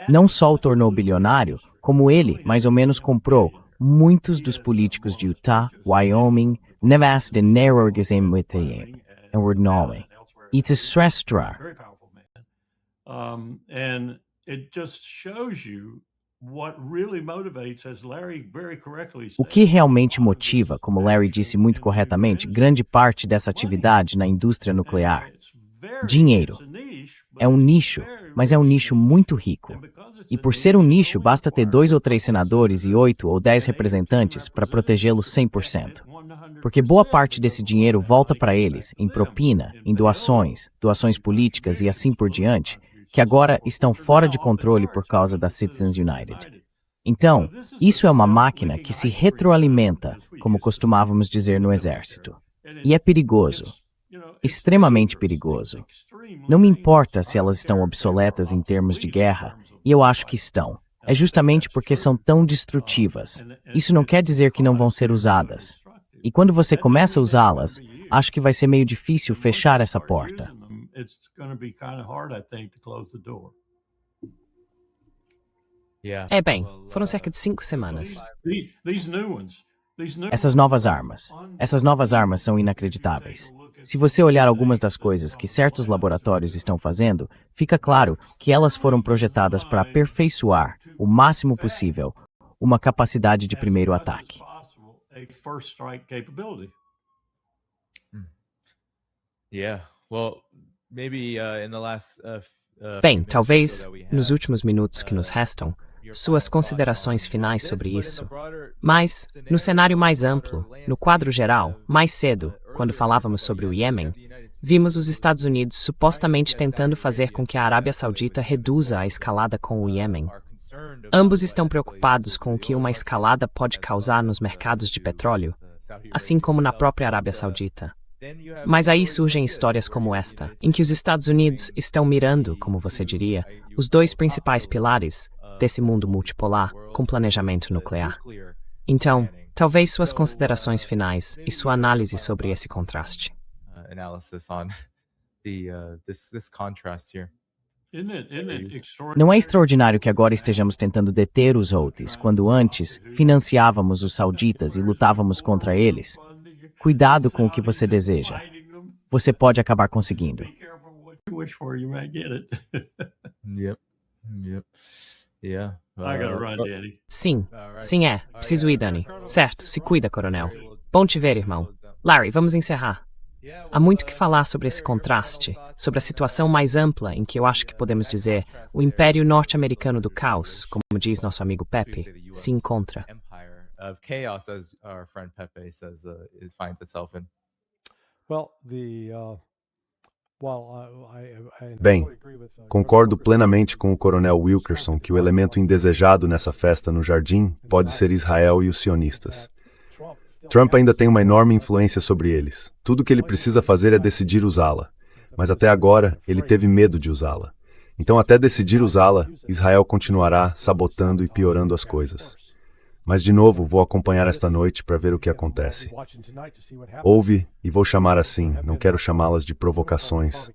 Não só o tornou bilionário, como ele, mais ou menos, comprou muitos dos políticos de Utah, Wyoming, Nevada, Neroorgazem with the and were nome. It's a stress drawer. Very powerful man. And it just shows you what really motivates, as Larry very correctly O said. que realmente motiva, como Larry disse muito corretamente, grande parte dessa atividade na indústria nuclear? Dinheiro. É um nicho, mas é um nicho muito rico. E por ser um nicho, basta ter 2 ou 3 senadores e 8 ou 10 representantes para protegê-lo 100%. Porque boa parte desse dinheiro volta para eles, em propina, em doações, doações políticas e assim por diante, que agora estão fora de controle por causa da Citizens United. Então, isso é uma máquina que se retroalimenta, como costumávamos dizer no exército. E é perigoso. Extremamente perigoso. Não me importa se elas estão obsoletas em termos de guerra, e eu acho que estão. É justamente porque são tão destrutivas. Isso não quer dizer que não vão ser usadas. E quando você começa a usá-las, acho que vai ser meio difícil fechar essa porta. É bem, foram cerca de 5 semanas. Essas novas armas são inacreditáveis. Se você olhar algumas das coisas que certos laboratórios estão fazendo, fica claro que elas foram projetadas para aperfeiçoar, o máximo possível, uma capacidade de primeiro ataque. Bem, talvez, nos últimos minutos que nos restam, suas considerações finais sobre isso. Mas, no cenário mais amplo, no quadro geral, mais cedo, quando falávamos sobre o Iêmen, vimos os Estados Unidos supostamente tentando fazer com que a Arábia Saudita reduza a escalada com o Iêmen. Ambos estão preocupados com o que uma escalada pode causar nos mercados de petróleo, assim como na própria Arábia Saudita. Mas aí surgem histórias como esta, em que os Estados Unidos estão mirando, como você diria, os 2 principais pilares desse mundo multipolar com planejamento nuclear. Então, talvez suas considerações finais e sua análise sobre esse contraste. Não é extraordinário que agora estejamos tentando deter os Houthis, quando antes financiávamos os sauditas e lutávamos contra eles? Cuidado com o que você deseja. Você pode acabar conseguindo. Sim é. Preciso ir, Dani. Certo, se cuida, coronel. Bom te ver, irmão. Larry, vamos encerrar. Há muito que falar sobre esse contraste, sobre a situação mais ampla em que eu acho que podemos dizer o Império Norte-Americano do Caos, como diz nosso amigo Pepe, se encontra. Bem, concordo plenamente com o coronel Wilkerson que o elemento indesejado nessa festa no jardim pode ser Israel e os sionistas. Trump ainda tem uma enorme influência sobre eles. Tudo o que ele precisa fazer é decidir usá-la. Mas até agora, ele teve medo de usá-la. Então, até decidir usá-la, Israel continuará sabotando e piorando as coisas. Mas, de novo, vou acompanhar esta noite para ver o que acontece. Houve, e vou chamar assim, não quero chamá-las de provocações,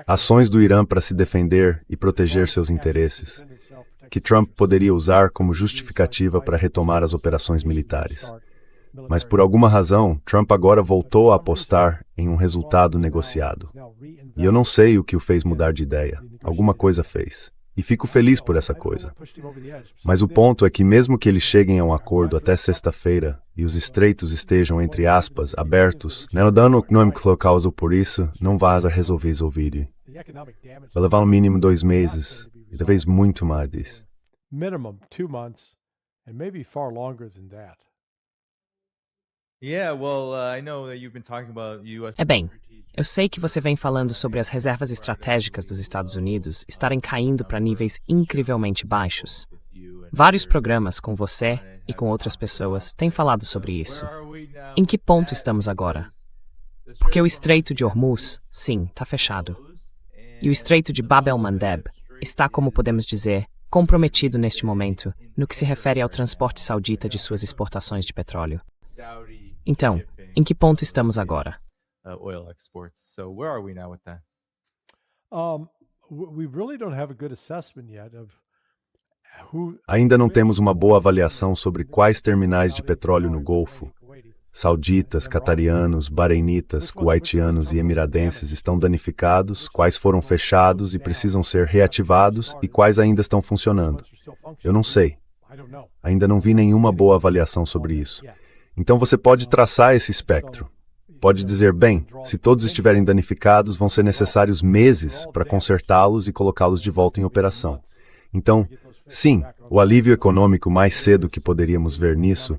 ações do Irã para se defender e proteger seus interesses, que Trump poderia usar como justificativa para retomar as operações militares. Mas, por alguma razão, Trump agora voltou a apostar em um resultado negociado. E eu não sei o que o fez mudar de ideia. Alguma coisa fez. E fico feliz por essa coisa. Mas o ponto é que mesmo que eles cheguem a um acordo até sexta-feira e os estreitos estejam, entre aspas, abertos, não dando nome causa por isso, não vai resolver ouvir. Vai levar no mínimo 2 meses, e talvez muito mais disso. Minimum 2 months, and maybe far longer than that. É bem, eu sei que você vem falando sobre as reservas estratégicas dos Estados Unidos estarem caindo para níveis incrivelmente baixos. Vários programas com você e com outras pessoas têm falado sobre isso. Em que ponto estamos agora? Porque o Estreito de Hormuz, sim, está fechado. E o Estreito de Bab el-Mandeb está, como podemos dizer, comprometido neste momento no que se refere ao transporte saudita de suas exportações de petróleo. Então, em que ponto estamos agora? We really don't have a good assessment yet of Ainda não temos uma boa avaliação sobre quais terminais de petróleo no Golfo, sauditas, catarianos, bahreinitas, kuwaitianos e emiradenses estão danificados, quais foram fechados e precisam ser reativados e quais ainda estão funcionando. Eu não sei. Ainda não vi nenhuma boa avaliação sobre isso. Então você pode traçar esse espectro. Pode dizer, bem, se todos estiverem danificados, vão ser necessários meses para consertá-los e colocá-los de volta em operação. Então, sim, o alívio econômico mais cedo que poderíamos ver nisso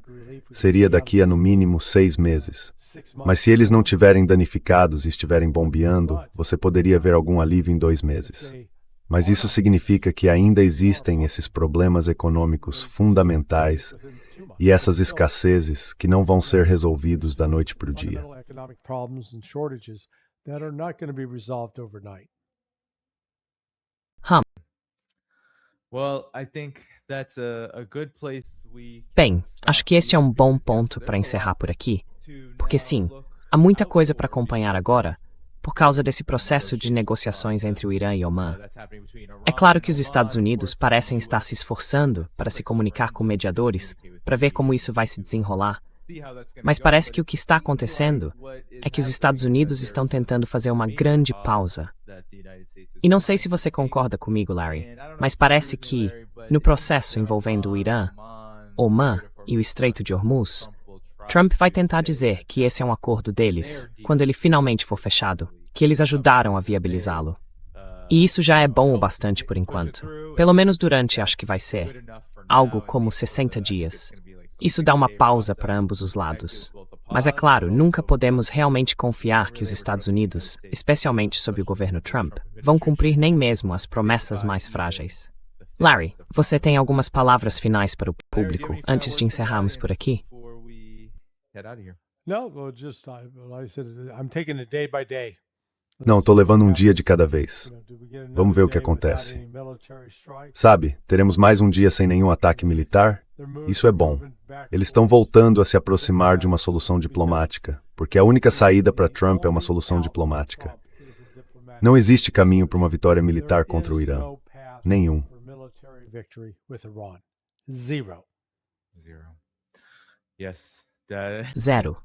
seria daqui a no mínimo 6 meses. Mas se eles não tiverem danificados e estiverem bombeando, você poderia ver algum alívio em 2 meses. Mas isso significa que ainda existem esses problemas econômicos fundamentais e essas escassezes que não vão ser resolvidos da noite para o dia. Bem, acho que este é um bom ponto para encerrar por aqui, porque sim, há muita coisa para acompanhar agora, por causa desse processo de negociações entre o Irã e Omã. É claro que os Estados Unidos parecem estar se esforçando para se comunicar com mediadores, para ver como isso vai se desenrolar, mas parece que o que está acontecendo é que os Estados Unidos estão tentando fazer uma grande pausa. E não sei se você concorda comigo, Larry, mas parece que, no processo envolvendo o Irã, Omã e o Estreito de Hormuz, Trump vai tentar dizer que esse é um acordo deles, quando ele finalmente for fechado, que eles ajudaram a viabilizá-lo. E isso já é bom o bastante por enquanto. Pelo menos durante, acho que vai ser, algo como 60 dias. Isso dá uma pausa para ambos os lados. Mas é claro, nunca podemos realmente confiar que os Estados Unidos, especialmente sob o governo Trump, vão cumprir nem mesmo as promessas mais frágeis. Larry, você tem algumas palavras finais para o público antes de encerrarmos por aqui? Não, estou levando um dia de cada vez. Vamos ver o que acontece. Sabe, teremos mais um dia sem nenhum ataque militar? Isso é bom. Eles estão voltando a se aproximar de uma solução diplomática, porque a única saída para Trump é uma solução diplomática. Não existe caminho para uma vitória militar contra o Irã. Nenhum. Zero.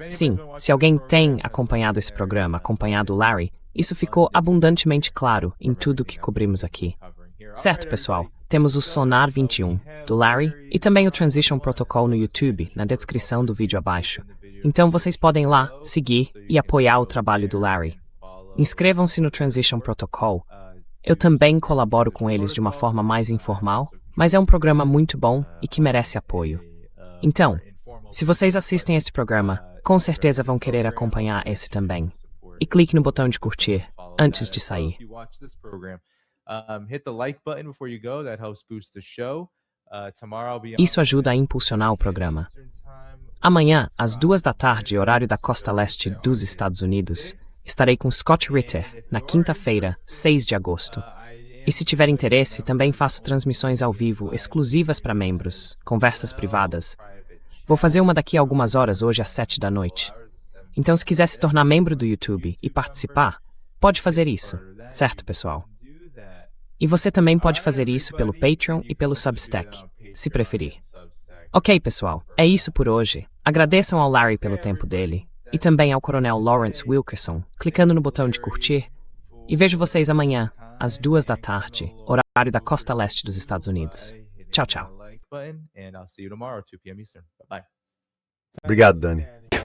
Sim, se alguém tem acompanhado esse programa, acompanhado o Larry, isso ficou abundantemente claro em tudo que cobrimos aqui. Certo, pessoal? Temos o Sonar 21, do Larry, e também o Transition Protocol no YouTube, na descrição do vídeo abaixo. Então vocês podem ir lá, seguir e apoiar o trabalho do Larry. Inscrevam-se no Transition Protocol. Eu também colaboro com eles de uma forma mais informal, mas é um programa muito bom e que merece apoio. Então, se vocês assistem este programa, com certeza vão querer acompanhar esse também. E clique no botão de curtir antes de sair. Isso ajuda a impulsionar o programa. Amanhã, às 2 da tarde, horário da costa leste dos Estados Unidos, estarei com Scott Ritter, na quinta-feira, 6 de agosto. E se tiver interesse, também faço transmissões ao vivo exclusivas para membros, conversas privadas. Vou fazer uma daqui a algumas horas, hoje às 7 da noite. Então, se quiser se tornar membro do YouTube e participar, pode fazer isso, certo, pessoal? E você também pode fazer isso pelo Patreon e pelo Substack, se preferir. Ok, pessoal, é isso por hoje. Agradeçam ao Larry pelo tempo dele, e também ao Coronel Lawrence Wilkerson, clicando no botão de curtir. E vejo vocês amanhã, às 2 da tarde, horário da costa leste dos Estados Unidos. Tchau, tchau. Obrigado, Dani.